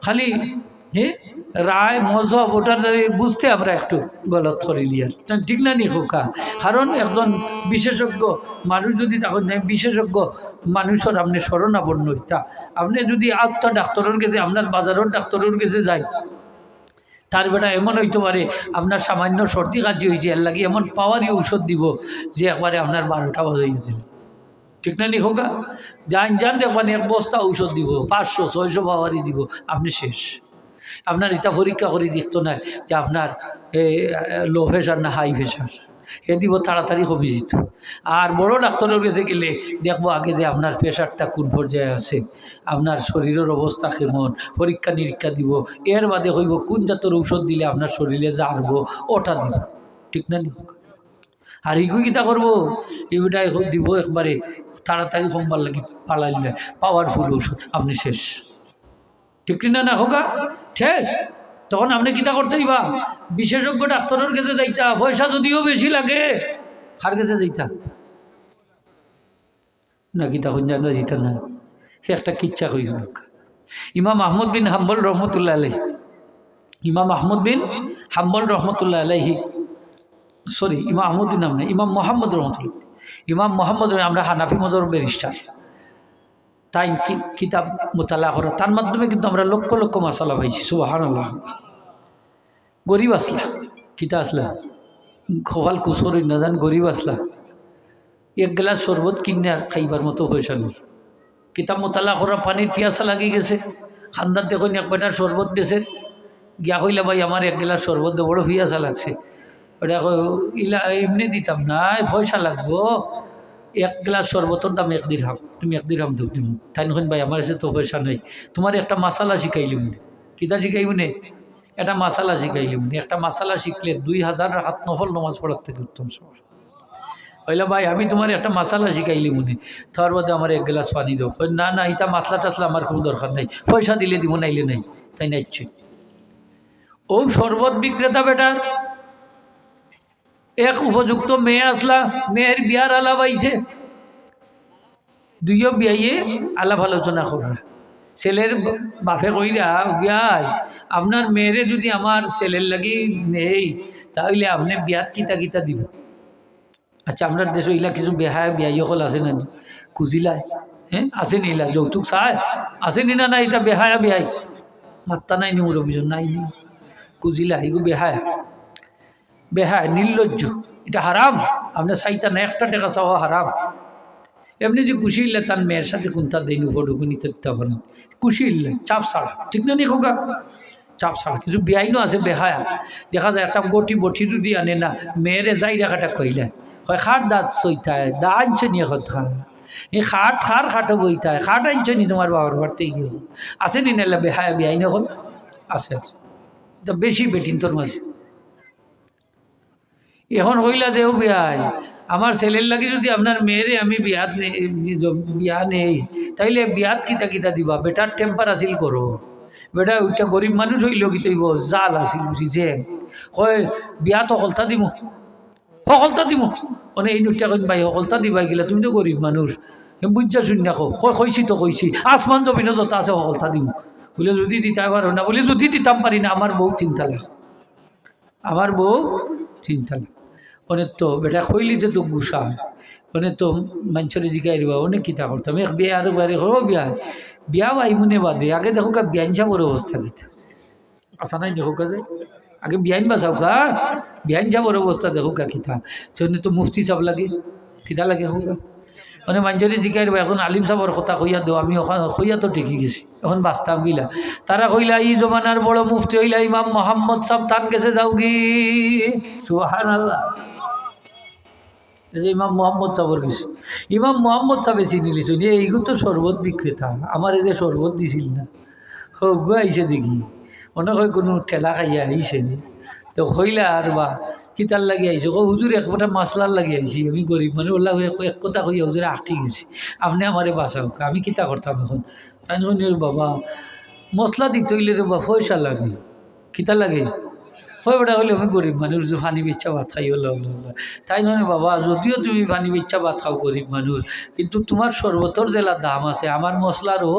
Speaker 1: খালি রায় মজহব ওটার বুঝতে আমরা একটু গলত করিলি আর, ঠিক না নি খোকা? কারণ একজন বিশেষজ্ঞ মানুষ যদি তখন বিশেষজ্ঞ মানুষের আপনি শরণাপন্ন হইতা, আপনি যদি আত্মা ডাক্তারের কাছে, আপনার বাজারের ডাক্তারের কাছে যাই, তার বেটা এমন হইতে পারে আপনার সামান্য সর্দি কাশি হয়েছে, এর লাগে এমন পাওয়ারই ঔষধ দিব যে একবারে আপনার 12টা বাজাইয়া দিল, ঠিক না নি খোকা? যান দেখবেন 1 বস্তা ঔষধ দিব, 500-600 পাওয়ারই দিব, আপনি শেষ। আপনার এটা পরীক্ষা করে দেখতো না যে আপনার লো প্রেশার না হাই প্রেশার, এ দিব তাড়াতাড়ি কমে যেত। আর বড় ডাক্তারের কাছে গেলে দেখবো আগে যে আপনার প্রেশারটা কোন পর্যায়ে আছে, আপনার শরীরের অবস্থা কেমন, পরীক্ষা নিরীক্ষা দিব, এর বাদে হইব কোন জাতের ঔষধ দিলে আপনার শরীরে জারব, ওটা দিব, ঠিক না নি? আর ইগু কিতা করবো, এগুটাই দিব একবারে তাড়াতাড়ি কমবার লাগে, পালাইলে পাওয়ারফুল ঔষধ, আপনি শেষ, ঠিক না না হোকা? শেষ। তখন আপনি কিতা করতেই বা বিশেষজ্ঞ ডাক্তারের কাছে যাইতা, পয়সা যদিও বেশি লাগে, কার কাছে যাইতা না? কিতা খুঁজা যাইতা না? সে একটা কিচ্ছা কই। ইমাম আহমদ বিন হাম্বল রহমতুল্লাহ আলাইহি, ইমাম আহমদ বিন হাম্বল রহমতুল্লাহ আলাইহি, সরি ইমাম আহমদ বিন নাম না, ইমাম মোহাম্মদ রহমতুল্লাহ, ইমাম মোহাম্মদ, আমরা হানাফি মজহবের ব্যারিস্টার, তাই কিতাব মোতালা করা, তার মাধ্যমে কিন্তু আমরা লক্ষ লক্ষ মাসালা পাইছি। সুবহানাল্লাহ। গরিব আসলা, কিতা আসলা, খোয়াল কুসরি না জান, গরিব আসলা, 1 গ্লাস শরবত কিনে আর খাইবার মতো পয়সা নেই। কিতাব মোতালা করা, পানির পিয়াসা লাগি গেছে, খান্দার দেখুন 1 বেটার শরবত বেছে গিয়া কইলা ভাই আমার 1 গ্লাস শরবত দে, বড় পিয়াসা লাগছে। ওটা ইলা এমনি দিতাম না, পয়সা লাগবো, 1 গ্লাস শরবতের দাম 1 দিরহাম, তুমি 1 দিরহাম দুধ দিব। তাই নখন ভাই আমার কাছে তো পয়সা নেই, তোমার একটা মাসালা শিখাইলি মনে, কিতা শিখাইব নে, একটা মাসালা শিখাইলি মনে, একটা মাসালা শিখলে 2000 রাকাত নফল নামাজ পড়ার থেকে উত্তম সময় হইলে ভাই আমি তোমার একটা মাসালা শিখাইলি মনে, তার বাদে আমার 1 গ্লাস পানি দাও। না না, এটা মাসলা টাসলা আমার কোনো দরকার নাই, পয়সা দিলে দিব, নাইলে নাই, তাই নাইছে। ও শরবত বিক্রেতা বেটা এক উপযুক্ত মেয়ে আসলা, মেয়ের বিয়ার আলাপ আইছে, দুইও বিয়াইয়ে আলাপ আলোচনা করা, ছেলের বাপে কইরা বিয়াই আপনার মেয়েরে যদি আমার ছেলের লাগি নেই তাহলে আপনি বিয়াত কিতা কিতা দিব। আচ্ছা, আপনার দেশে ইলা কিছু বেহায় বিয়াই হল আছে না, খুঁজিলায় হ্যাঁ আছে নিলা যৌতুক চায় আছে নি না নাই এটা বেহায়া বেহাই মাত্তা নাই নি মুরব্বী নাই নি কুজিলা এগু বেহায়া বেহায় নির্লজ্জ এটা হারাম আপনার চাইতা না একটা টাকা চাওয়া হারাম এমনি যে খুশি ইল্লে তার মেয়ের সাথে কোনটা দেয়নি ফটোকে নিতে পারেন খুশি ইল্লে চাপ ছাড়া ঠিক না নি খোকা চাপ ছাড়া কিছু বেআইনও আছে বেহায়া দেখা যায় একটা বটি যদি আনে না মেয়েরে যাই রাখাটা কইলে হয় খাট দাঁত সইতায় দা আনছে নিয়ে কথা এই খাটো বইতায় খাট আনছে নি তোমার বাবার ঘরতে গিয়ে আছে নি নাহলে বেহায়া বেআইন এখন আছে তো বেশি বেটিন তোর মাঝে এখন হইলা যে বিয়াই আমার ছেলের লাগে যদি আপনার মেয়েরে আমি বিয়া নেই তাইলে বিয়াত কিতা কিতা দিবা বেটার টেম্পার আসিল করো বেটা ওইটা গরিব মানুষ হইল কি তৈব জাল আসিল বুঝিছে কয় বিয়া তো সকলতা দিব সকলতা দিব মানে এই নুটা কইন ভাই সকলতা দিবাই গেলে তুমি তো গরিব মানুষ বুঝছা শুন কো কইছি তো কইছি আসমান জমিন যত আছে সকলতা দিব বলে যদি দিতে পারো না বলে যদি দিতাম পারি না আমার বউ চিন্তা লাগ আমার বউ চিন্তা লাগ অনেক তো বেটা খইলি যে তো গুসা অনেক তো মানুষের জিকাই দিবা অনেক কিতা করতাম এক বিয়া আর বাড়ি করো বিয়া আইমুনে বাদে আগে দেখো কা বিয়ান যাবার অবস্থা কিতা আসা নাই দেখো কা যে আগে বিয়ান বাঁচাও কা বিয়ান যাবার অবস্থা দেখো কা কিতা সেজন্য তো মুফতি সাহেব লাগে কিতা লাগে হোক মানে মানুষের জিকাই দিবা এখন আলিম সাহেবের কথা কইয়া দেও আমি কইয়া তো টেকি গেছি এখন বাঁচতাম গিলা তারা কইলা ই জমানার বড় মুফতি হইলা ইমাম মোহাম্মদ সাহেব তান গেছে যাও গি সুবহানাল্লাহ যে ইমাম মোহাম্মদ সাহেবের গেছে ইমাম মোহাম্মদ সাহেবে চিনি লিছ এইগুলো তো শরবত বিক্রেতা আমার এই যে শরবত দিছিল না হোক আইসে দেখি মনে হয় কোনো ঠেলা খাইয়া আইসে তো হইলা আর বা কিতার লাগি আইসে হুজুর এক ফোটা মাসলার লাগি আইসি আমি গরিব মানে ওলা এক কথা কইয়া হুজুরে আঁটি গেছি আপনি আমারে বাঁচাও আমি কিতা করতাম এখন তাই বাবা মশলা দিতে হইলে রে বা পয়সা লাগে কিতা লাগে হয় বেটা হলে আমি গরিব মানুষ পানি বেচা ভাত খাই হলো তাই নয় বাবা যদিও তুমি পানি বেচা ভাত খাও গরিব মানুষ কিন্তু তোমার শরবতর জেলা দাম আছে আমার মশলারও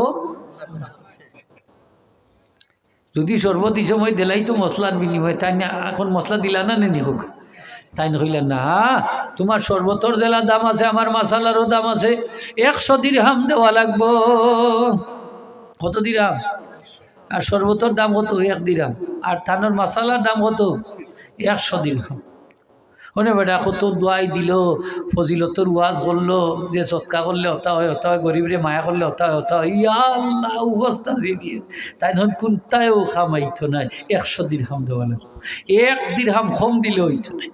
Speaker 1: যদি শরবত এই সময় দিলাই তো মশলার বিনিময় তাই না এখন মশলা দিলা না নেনি হোক তাই হইলে না তোমার শরবতর জেলা দাম আছে আমার মশলারও দাম আছে 100 দিরহাম দেওয়া লাগবো কত দিরহাম আর শরবতর দাম কত 1 দিরহাম আর থানোর মশালার দাম কত 100 দিরহাম হনে বেটা কত দোয়াই দিল ফজিলতর ওয়াজ করলো যে সৎকা করলে হতা হয় গরিবরে মায়া করলে হতা হয় ইয়া আল্লাহ অবস্থা দিয়ে তাই ধরুন কোনটায়ও খামাইতো নাই 100 দিরহাম দেওয়া লাগবে 1 দিরহাম কম দিলে হইতো নাই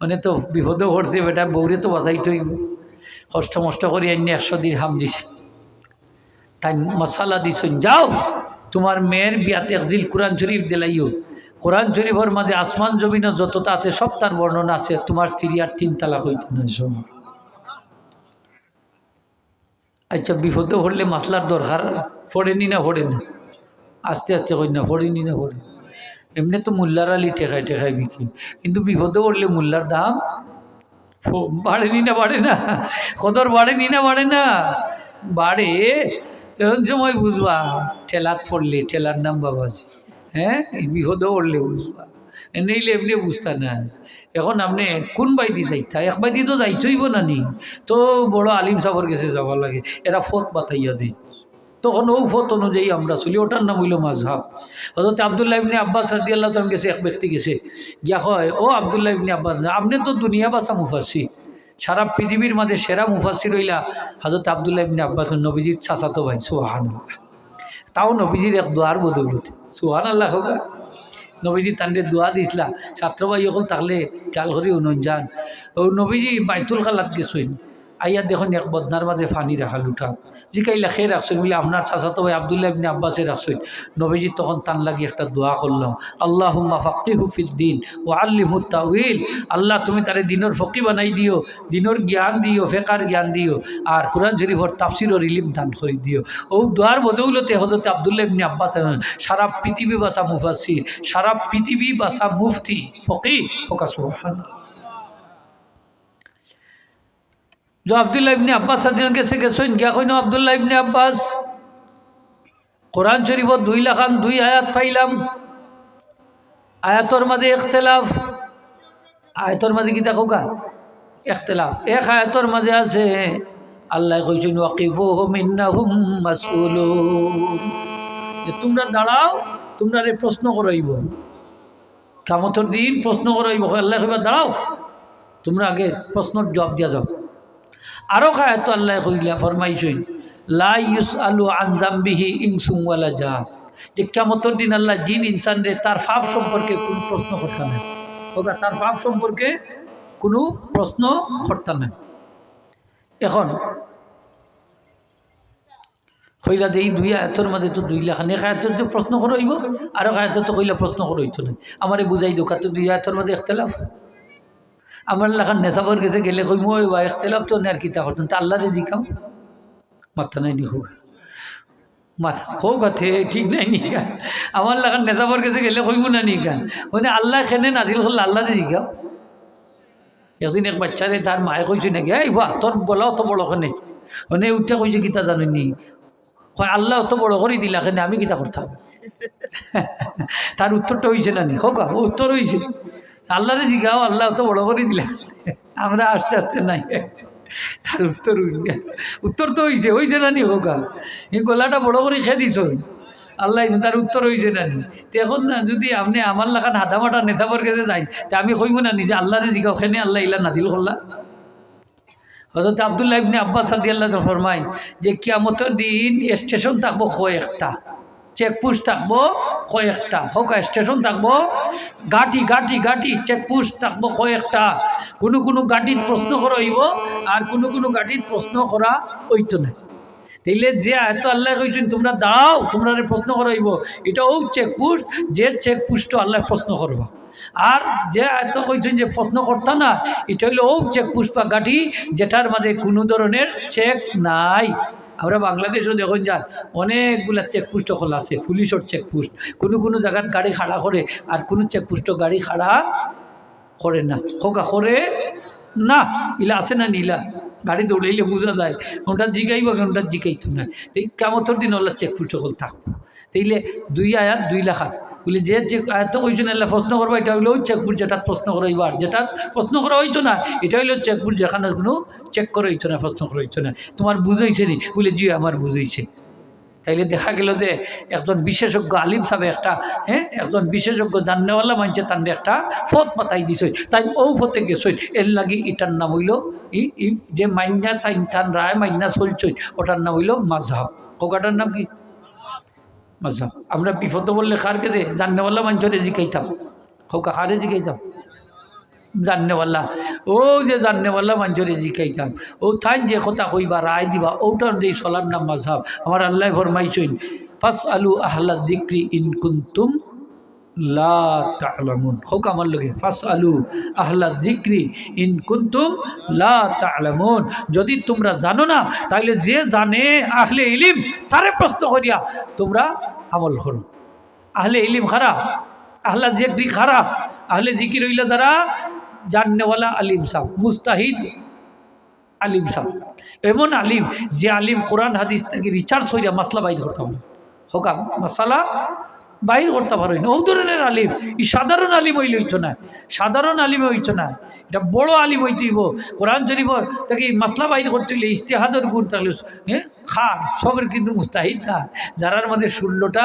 Speaker 1: মানে তো বিপদে পড়ছে বেটা বউরে তো বাজাইতে হইব কষ্ট মষ্ট করে এনে 100 দিরহাম দিছে তাই মশালা দিছেন যাও তোমার মেয়ের বিয়াতে একজিল কোরআন শরীফ দিলাইও কোরআন শরীফের মাঝে আসমান জমিনে যতটা আছে সব তার বর্ণনা আছে তোমার স্ত্রী আর 3 তালাক হইতে নয় সব আচ্ছা বিপদে পড়লে মাসলার দরকার পড়েনি না পড়ে না আস্তে আস্তে কই না পড়েনি না পড়ে এমনি তো মোল্লার আলী টেকাই বিক্রি কিন্তু বিপদে পড়লে মোল্লার দাম বাড়েনি না বাড়ে না কদর বাড়েনি না বাড়ে না বাড়ে সেরকম সময় বুঝবা ঠেলাত পড়লে ঠেলার নাম বাবাজি হ্যাঁ বিপদে পড়লে বুঝবা নেইলে এমনি বুঝতা না এখন আপনি কোন বাইদি যাইতা এক বাইদি তো যাইতইব না নি তো বড় আলিম সাহর কাছে যাওয়া লাগে এরা ফত বাতাইয়া দিই তখন ও ফত অনুযায়ী আমরা চলি ওটার নাম হইল মাযহাব হযরত আব্দুল্লাহ ইবনে আব্বাস রাদিয়াল্লাহু তাআলা গেছে এক ব্যক্তি গেছে গিয়া কয় ও আব্দুল্লাহ ইবনে আব্বাস আপনি তো দুনিয়া বাসা মুফাসসির সারা পৃথিবীর মাঝে সেরা মুফাসসির হইলা হযরত আব্দুল্লাহ ইবনে আব্বাস নবীজির চাচাতো ভাই সুবহানাল্লাহ তাও নবীজির এক দোয়ার বদৌলতে সুবহানাল্লাহ হোক নবীজি তান্ডে দোয়া দিছিলা ছাত্র ভাই সকল থাকলে খেয়াল করি উন্নয়ন যান ও নবীজি বাইতুল খালাত গেছেন আইয়া দেখুন এক বদনার মাঝে ফানি রাখা লুঠা জিকাইলা খেয়ে রাখছেন বলে আপনার চাচাতো ভাই আব্দুল্লাহ ইবনে আব্বাসে রাখছেন নবীজি তখন তান লাগি একটা দোয়া করলাম আল্লাহুম্মা ফাক্কিহু ফিদ্দিন ওয়া আল্লিমহু তাউইল আল্লাহ তুমি তারে দিনের ফকি বানাই দিও দিনের জ্ঞান দিও ফেকার জ্ঞান দিও আর কোরআন শরীফের তাফসিরের ইলম দান করে দিও ও দোয়ার বদৌলতে হযরত আব্দুল্লাহ ইবনে আব্বাস সারা পৃথিবী বাসা মুফাসসির সারা পৃথিবী বাসা মুফতি ফকি ফোকা সুবহানাল্লাহ जो अब्दुल्लाह इब्ने अब्बास सादिन कैसे गएছেন গিয়া কইনো আব্দুল্লাহ ইবনে আব্বাস কোরআন শরীফত 2 আয়াত পাইলাম আয়াতর মাঝে ইখতিলাফ আয়াতর মাঝে কি দেখো কা ইখতিলাফ এক আয়াতর মাঝে আছে আল্লাহ কইছেন ওয়াকিফুহুম ইন্নাহুম মাসউলুন, যে তোমরা দাঁড়াও, তোমরা প্রশ্ন করাইব, কিয়ামতের দিন প্রশ্ন করাইব। আল্লাহ কইবা দাঁড়াও, তোমরা আগে প্রশ্নের জবাব দিয়া যাও। আরো খায় তো আল্লাহ কইলা ফরমাইছেন লা ইউসআলু আন যামবিহি ইনসুন ওয়ালা জান, যে কিয়ামতের দিন আল্লাহ জিন ইনসান রে তার পাপ সম্পর্কে কোনো প্রশ্ন করতে না, ওটা তার পাপ সম্পর্কে কোনো প্রশ্ন করতে না। এখন কইলা যে এই দুই আয়াতের মধ্যে তো দুই লেখা, এক আয়াতের যে প্রশ্ন করা হইব, আর এক আয়াতে তো কইলা প্রশ্ন করা হইতো না। আমারে বুঝাই দোকা তো দুই আয়াতের মধ্যে ইখতিলাফ। আমার লেখার নেশাবর কাছে গেলে কই মই বা ইখতিলাফ তো নেয়ার কিতা করতেন, তা আল্লাহরে জিকাও মাথা নাই নি হোক, মাথা হোক আছে ঠিক নাই নি গান। আমার লেখার নেশাবর কাছে গেলে কইব না নি গান, মানে আল্লাহ খেনে নাজিল করলে আল্লাহরে জিকাও। একদিন এক বাচ্চারে তার মায়ে কইছে নাকি এই বা তোর গলা অত বড় খানে, মানে উঠটা কইছে কিতা জানেননি, কয় আল্লাহ অত বড় করে দিলা কেন, আমি কিতা করতাম। তার উত্তরটা হয়েছে না নি হোক, উত্তর হয়েছে আল্লাহরে জিগাও আল্লাহ অত বড় করে দিলা। আমরা আস্তে আস্তে নাই, তার উত্তর তো হয়েছে না নি হোক, এই গলাটা বড় করে খেয়ে দিছ আল্লাহ, তার উত্তর হয়েছে না নি। তো এখন না যদি আপনি আমার লাখান হাদামাটা নেতাবর কাছে যাই, তা আমি কইব না নিজে আল্লাহরে জিগাও খেনে আল্লাহ ইলা নাজিল করলা। হযরত আব্দুল্লাহ ইবনে আব্বাস রাদিয়াল্লাহু ফরমায় যে কিয়ামতের দিন স্টেশন থাকবো কয়েকটা, চেকপোস্ট থাকবো কয়েকটা, হোক স্টেশন থাকবো গাটি গাটি গাটি, চেকপোস্ট থাকবো কয়েকটা। কোনো কোনো গাড়ির প্রশ্ন করা হইব আর কোনো কোনো গাড়ির প্রশ্ন করা হইতো না। তাইলে যে এত আল্লাহ কইছেন তোমরা দাঁড়াও, তোমরা প্রশ্ন করা হইব, এটাও চেকপোস্ট, যে চেকপোস্ট আল্লাহ প্রশ্ন করবা। আর যে এত কইছেন যে প্রশ্ন করতা না, এটা হইলো ও চেকপোস্ট বা গাঠি যেটার মাঝে কোনো ধরনের চেক নাই। আমরা বাংলাদেশও দেখুন যান অনেকগুলা চেকপোস্ট খোলা আছে, পুলিশের চেকপোস্ট, কোনো কোনো জায়গার গাড়ি খাড়া করে আর কোনো চেকপোস্টও গাড়ি খাড়া করে না, খোকা করে না, ইলা আছে না নীলা গাড়ি দৌড়াইলে বোঝা যায় ওটা জিগাইব ওটা জিগাইতো না। তো কিয়ামতের দিন আল্লাহ চেকপোস্ট সকল থাকবো। তাইলে দুই আয়াত দুই লেখা বলে যে আয়াত কইছেন আল্লাহ প্রশ্ন করবো, এটা হইলো চেকপোস্ট যেটা প্রশ্ন করা হইব, আর যেটা প্রশ্ন করা হইতো না এটা হইলো চেকপোস্ট যেখানে কোনো চেক করা হইতো না, প্রশ্ন করা হইতো না। তোমার বুঝাইছে নি বলে জি আমার বুঝাইছে। তাইলে দেখা গেল যে একজন বিশেষজ্ঞ আলিম সাহেব একটা একজন বিশেষজ্ঞ জাননেওয়ালা মানছে তার একটা ফত পাতাই দিছই, তাই ও ফতে গেছই, এর লাগি এটার নাম হইল ই যে মাইন্যা চাইন রায় মাইন্যা চলছই ওটার নাম হইল মাযহাব। কোকাটার নাম কি? মাযহাব। আমরা বিপদ বললে কার কাছে জাননেওয়ালা মানছরে জিকাইতাম, খোকা কারে জিকাইতাম? জাননেওয়ালা। ও যে জাননেওয়ালা মানছরে জিকাইতাম, ও থাইন যে কথা কইবা রায় দিবা ওটার যে চলার নাম মাযহাব। আমার আল্লাহ ফরমাইছেন ফাসআলু আহলা যিকরি ইন কুনতুম লা তা'লামুন। খোকা আমার লগে ফাসআলু আহলা যিকরি ইন কুনতুম লা তা'লামুন, যদি তোমরা জানো না তাইলে যে জানে আহলে ইলম তারে প্রশ্ন করিয়া তোমরা আমল করো। আহলে ইলম খারাপ, আহলা যিকরি খারাপ, আহলে জিকির হইলে যারা জাননেওয়ালা আলিম সাহেব, মুস্তাহিদ আলিম সাহেব, এমন আলিম যে আলিম কোরআন হাদিস থেকে রিচার্জ হইয়া মাসলা বাইর করতে পারে, হোক মশালা বাইর করতে পারেন ও ধরনের আলিম। ই সাধারণ আলিম হইলে হইতো না, সাধারণ আলিমে হইতো না, এটা বড় আলিম হইতেইব। কোরআন শরীফ তাকে মাসলা বাইর করতে হইলে ইস্তেহাদের গুণ তাহলে খার সবের কিন্তু মুস্তাহিদ না, যারার মধ্যে 16টা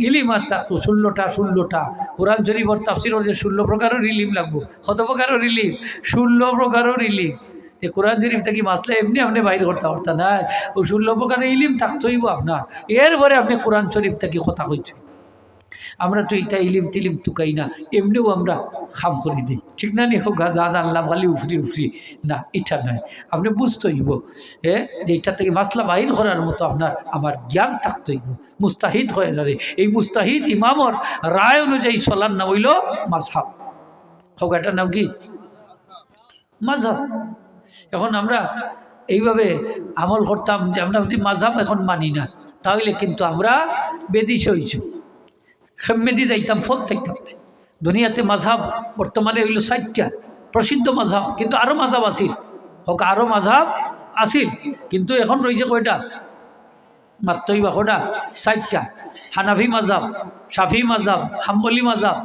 Speaker 1: ইলিমাত থাকতো, 16টা কোরআন শরীফর তাফসিরের যে 16 প্রকারের ইলিম লাগবো, কত প্রকারের ইলিম? 16 প্রকারের ইলিম। যে কোরআন শরীফ থেকে মাসলা এমনি আপনি বাইর করতে পারতেন না, ও 16 প্রকারের ইলিম থাকতেইব আপনার, এরপরে আপনি কোরআন শরীফ থেকে কথা কইছেন। আমরা তো এটা ইলিম টিলিম তুকাই না, এমনিও আমরা খাম করে দিই, ঠিক না নি? হোক যা জানলাম খালি উফরি না, এটা নয়। আপনি বুঝতে হইব যে এটা থেকে মাসলা বাহির করার মতো আপনার আমার জ্ঞান থাকতে হইব, মুস্তাহিদ হয়ে যাবে। এই মুস্তাহিদ ইমামর রায় অনুযায়ী চলার নাম হইল মাযহাব। হোক এটার নাম কি? মাযহাব। এখন আমরা এইভাবে আমল করতাম যে আমরা যদি মাযহাব এখন মানি না, তাহলে কিন্তু আমরা বেদিস হইছি, খেমেদি যাইতাম, ফত থাকতাম। দুনিয়াতে মাযহাব বর্তমানে হইল 60টা প্রসিদ্ধ মাযহাব, কিন্তু আরও মাযহাব আছিল, হোক আরও মাযহাব আছিল, কিন্তু এখন রয়েছে কয়টা? মাত্রই বা কয়টা? 60টা। হানাফি মাযহাব, শাফি মাযহাব, হাম্বলি মাযহাব,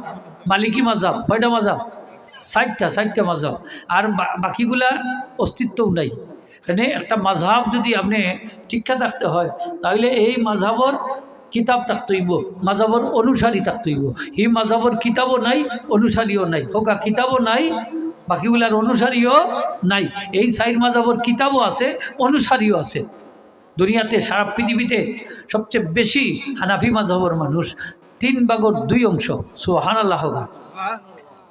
Speaker 1: মালিকি মাযহাব, কয়টা মাযহাব? 60টা মাযহাব। আর বাকিগুলা অস্তিত্বও নাই। এখানে একটা মাযহাব যদি আপনি ঠিকঠাক থাকতে হয় তাহলে এই মাযহাবর কিতাব থাকতেইব, মাযহাবর অনুসারী থাকতেইব। এই মাযহাবর কিতাবও নাই, অনুসারীও নাই, হোকা কিতাবও নাই, বাকিগুলার অনুসারীও নাই। এই চার মাযহাবর কিতাবও আছে, অনুসারীও আছে। দুনিয়াতে সারা পৃথিবীতে সবচেয়ে বেশি হানাফি মাযহাবর মানুষ, 3/2 অংশ। সুবহানাল্লাহ।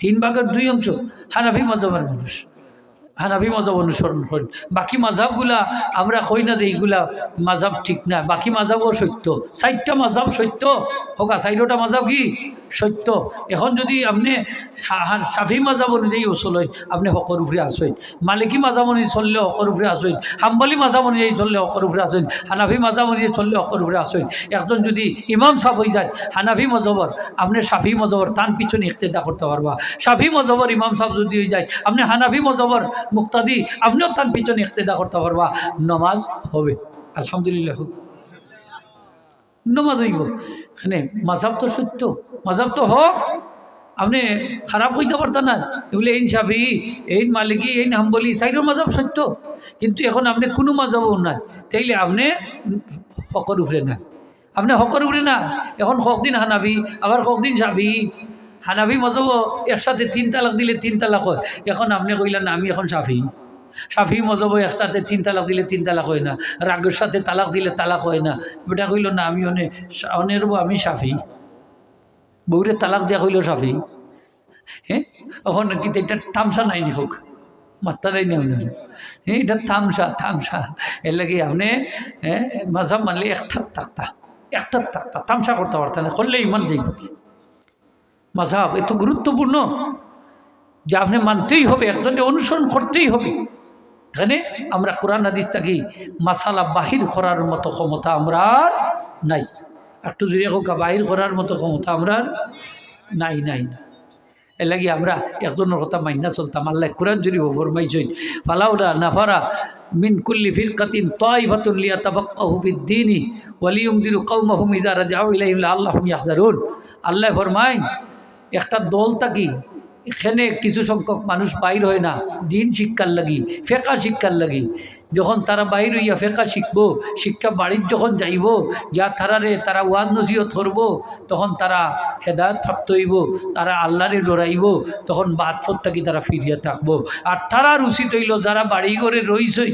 Speaker 1: 3/2 অংশ হানাফি মাযহাবের মানুষ, হানাফি মাযহাব অনুসরণ করেন। বাকি মাযহাবগুলা আমরা কই না যে এইগুলা মাযহাব ঠিক না, বাকি মাযহাবও সত্য। 4টা মাযহাব সত্য, হোকা 4টা মাযহাব কি সত্য। এখন যদি আপনি শাফি মাযহাব অনুযায়ী চলেন, আপনি হকর উপরে আসেন। মালিকি মাযহাব অনুযায়ী চললে হকর উপরে আসেন। হাম্বলি মাযহাব অনুযায়ী চললে হকর উপরে আসেন। হানাফি মাযহাব অনুযায়ী চললে হকর উপরে আসেন। একজন যদি ইমাম সাহেব হয়ে যায় হানাফি মাযহাবর, আপনি শাফি মাযহাবর তান পিছনে ইক্তেদা করতে পারবা। শাফি মাযহাবর ইমাম সাহেব যদি হয়ে যায়, আপনি হানাফি মাযহাবর মুক্তাদি, আপনিও তার পিছনে ইক্তেদা করতে পারবা। নামাজ হবে, আলহামদুলিল্লাহ, নামাজ হইব। এখানে মাযহাব তো সত্য, মাযহাব তো হোক, আপনি খারাপ হইতে পারতেন না। এগুলো এই শাফি, এই মালিকি, এই হাম্বলি, 4টা মাযহাব সত্য। কিন্তু এখন আপনি কোনো মাযহাবও নাই, তাইলে আপনি হকর উপরে না, আপনি হকর উপরে না। এখন কদিন হানাফি, আবার কদিন শাফি। হানাফি মাযহাব একসাথে 3 তালাক দিলে 3 তালাক হয়। এখন আপনি কইলেন না আমি এখন শাফি। শাফি মাযহাব একসাথে 3 তালাক দিলে 3 তালাক হয় না, রাগের সাথে তালাক দিলে তালাক হয় না। বেটা কইল না আমি অনের আমি শাফি, বউরে তালাক দিয়া কইল শাফি। হ্যাঁ, এখন কি এটা তামসা নাই নি হোক, মাত্রা নাই নি আপনার। হ্যাঁ, এটা তামসা। এর লাগে আপনি মাযহাব মানলে একটার তাক্তা তামসা করতে পারতেন না, করলে ইমান যাইব কি। মাযহাব এত গুরুত্বপূর্ণ যে আপনি মানতেই হবে, একজনকে অনুসরণ করতেই হবে। এখানে আমরা কোরআন হাদিস থাকি মাসালা বাহির করার মতো ক্ষমতা আমরা নাই। একটু যদি হোক বাহির করার মতো ক্ষমতা আমরা নাই। এর লাগে আমরা একজনের কথা মাইনা চলতাম। আল্লাহ কোরআন যদি ফরমাইছেন ফালাউলা নাফারা মিন কুল্লি ফিরকাতিন তাইফাতুন লিয়াতাফাক্কাহু ফিদ-দীনি ওয়া লিয়ুনযিরু কওমাহুম ইযা রাজাউ ইলাইহিম লাআল্লাহুম ইয়াহযারুন। আল্লাহ ফরমায় একটা দল থাকি, এখানে কিছু সংখ্যক মানুষ বাইর হয় না দিন শিক্ষার লাগি, ফেকা শিক্ষার লাগি। যখন তারা বাইর হইয়া ফেকা শিখবো, শিক্ষা বাড়ির যখন যাইব, ইয়া তারা ওয়াজ নসিহত করব, তখন তারা হেদায়ত প্রাপ্ত হইব, তারা আল্লাহরে ডরাইব, তখন বাদফত থাকি তারা ফিরিয়া থাকবো। আর তারা উচিত হইল যারা বাড়ি ঘরে রইছেন,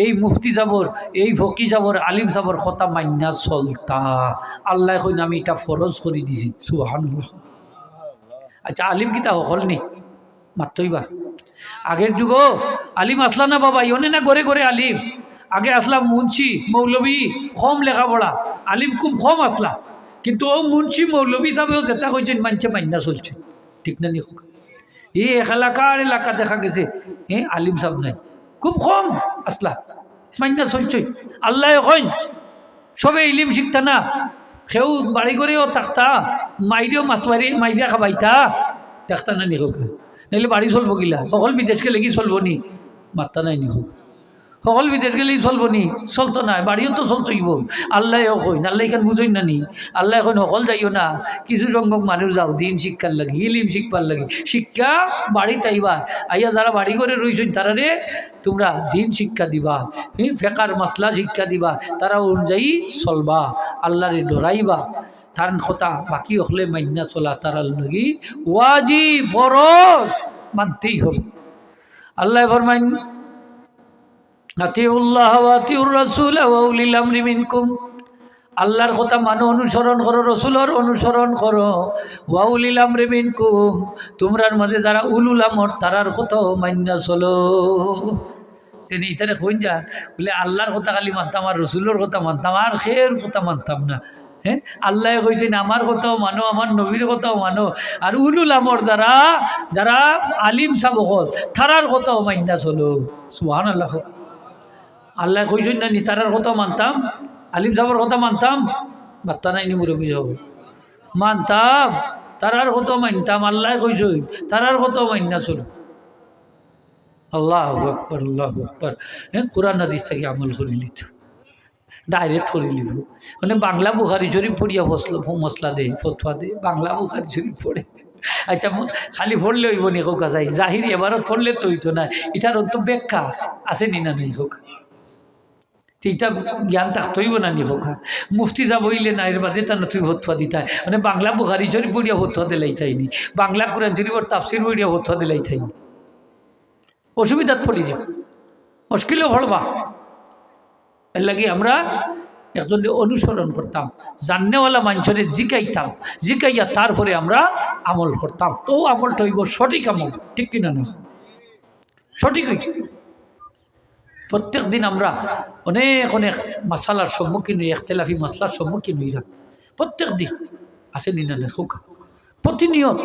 Speaker 1: এই মুফতি যাবর, এই ফকি যাবর, আলিম যাবর কথা মান্না চলতা। আল্লাহ কইন আমি এটা ফরজ করে দিছি। সুবহানাল্লাহ। আচ্ছা, আলিম কিতা হল নি মাত্রইবা? আগের যুগ আলিম আসলা না বাবা, ইনে না ঘরে ঘরে আলিম। আগে আসলাম মুন্সি মৌলবী, কম লেখাপড়া, আলিম খুব কম আসলা। কিন্তু ও মুন্সি মৌলবী হিসাবেও যেটা কইছেন মানছে মান্না চলছে, ঠিক না নি? এই এলাকা দেখা গেছে আলিম সাহেব নাই, খুব কম আসলা, মান্না চলছে। আল্লাহ কইন সবে ইলিম শিখতা না, সেও বাড়ি করেও থাকতা, মাইরেও মাছ মাইরিয়া খাবাইতা, থাকতা না নিখোক। নাহলে বাড়ি চলবো গিলা, সকল বিদেশকে লেগে চলবো নি, মাত্তা নাই নিখোক। সকল বিদেশ গেলেই চলবো নি, চলতো না, বাড়িও তো চলতইব। আল্লাহ কইন, আল্লাহ এখান বুঝই না নি, আল্লাহ এখন সকল যাইও না, কিছু সংখ্যক মানুষ যাও দিন শিক্ষার লাগি, ইলিম শিখবার লাগি। শিক্ষা বাড়িতে আইবা, আইয়া যারা বাড়ি করে রইছেন তারা রে তোমরা দিন শিক্ষা দিবা, ফেকার মাসলা শিক্ষা দিবা, তারা অনুযায়ী চলবা, আল্লাহরে ডরাইবা। তার কথা বাকি হলে মান্না চলা তারার লাগি ওয়াজিব, ফরজ মানতেই হবে। আল্লাহ ফরমাইন আতিউল্লাহ ওয়া আতিউর রাসূল ওয়া উলিল আমরি মিনকুম। আল্লাহর কথা মানো, অনুসরণ করো, রসুলের অনুসরণ করো। ওয়া উলিল আমরি মিনকুম, তোমরার মধ্যে যারা উলুল আমর তারার কথাও মান্না চলো। তিনি ইতারে কইন যান বলে আল্লাহর কথা খালি মানতাম আর রসুলের কথা মানতাম আর খের কথা মানতাম না। হ্যাঁ, আল্লাহ কইছেন আমার কথাও মানো, আমার নবীর কথাও মানো, আর উলুল আমর যারা আলিম সাবকল তারার কথাও মান্না চলো। সুবহানাল্লাহ। আল্লাহ কইছেন না নি তারার কথা মানতাম, আলিম সাহেবের কথা মানতাম, বার্তা নাই নি মুরব্বী সাহেব মানতাম, তারার কথা মানতাম। আল্লাহ কইছেন তারার কথা মান্না চলো। আল্লাহু আকবার, আল্লাহু আকবার। হ্যাঁ, কোরআন হাদিস থেকে আমল করে লিত, ডাইরেক্ট করে লিব। মানে বাংলা বুখারি শরীফ পড়িয়া মশলা দেয়, ফতোয়া দেয়, বাংলা বুখারি শরীফ পড়ে। আচ্ছা, খালি পড়লে হইব নি হোক, যাই জাহিরি এবারও পড়লে তো হইতো না, এটার তো ব্যাখ্যা আছে নি না নেই হোক। তিতা জ্ঞান থাকতেইব না নি হোকা মুফতি যা বইলে না এর বাদে তা তুই হতফা দিতাই মানে বাংলা বুখারি শরীফ পড়িয়া হতফা দিলাইতাইনি বাংলা কোরআন শরীফর তাফসির পড়িয়া হতফা দিলাইতাইনি অসুবিধাত পড়ি যাব মুশকিলও পড়বা এর লাগি আমরা একজন অনুসরণ করতাম জাননেওয়ালা মানুষের জিকাইতাম জিকাইয়া তারপরে আমরা আমল করতাম তো আমলটা হইব সঠিক আমল ঠিক কিনা না সঠিক হই প্রত্যেক দিন আমরা অনেক অনেক মশালার সম্মুখীন হই ইখতিলাফি মশলার সম্মুখীন হইলাম প্রত্যেক দিন আসে নি না প্রতিনিয়ত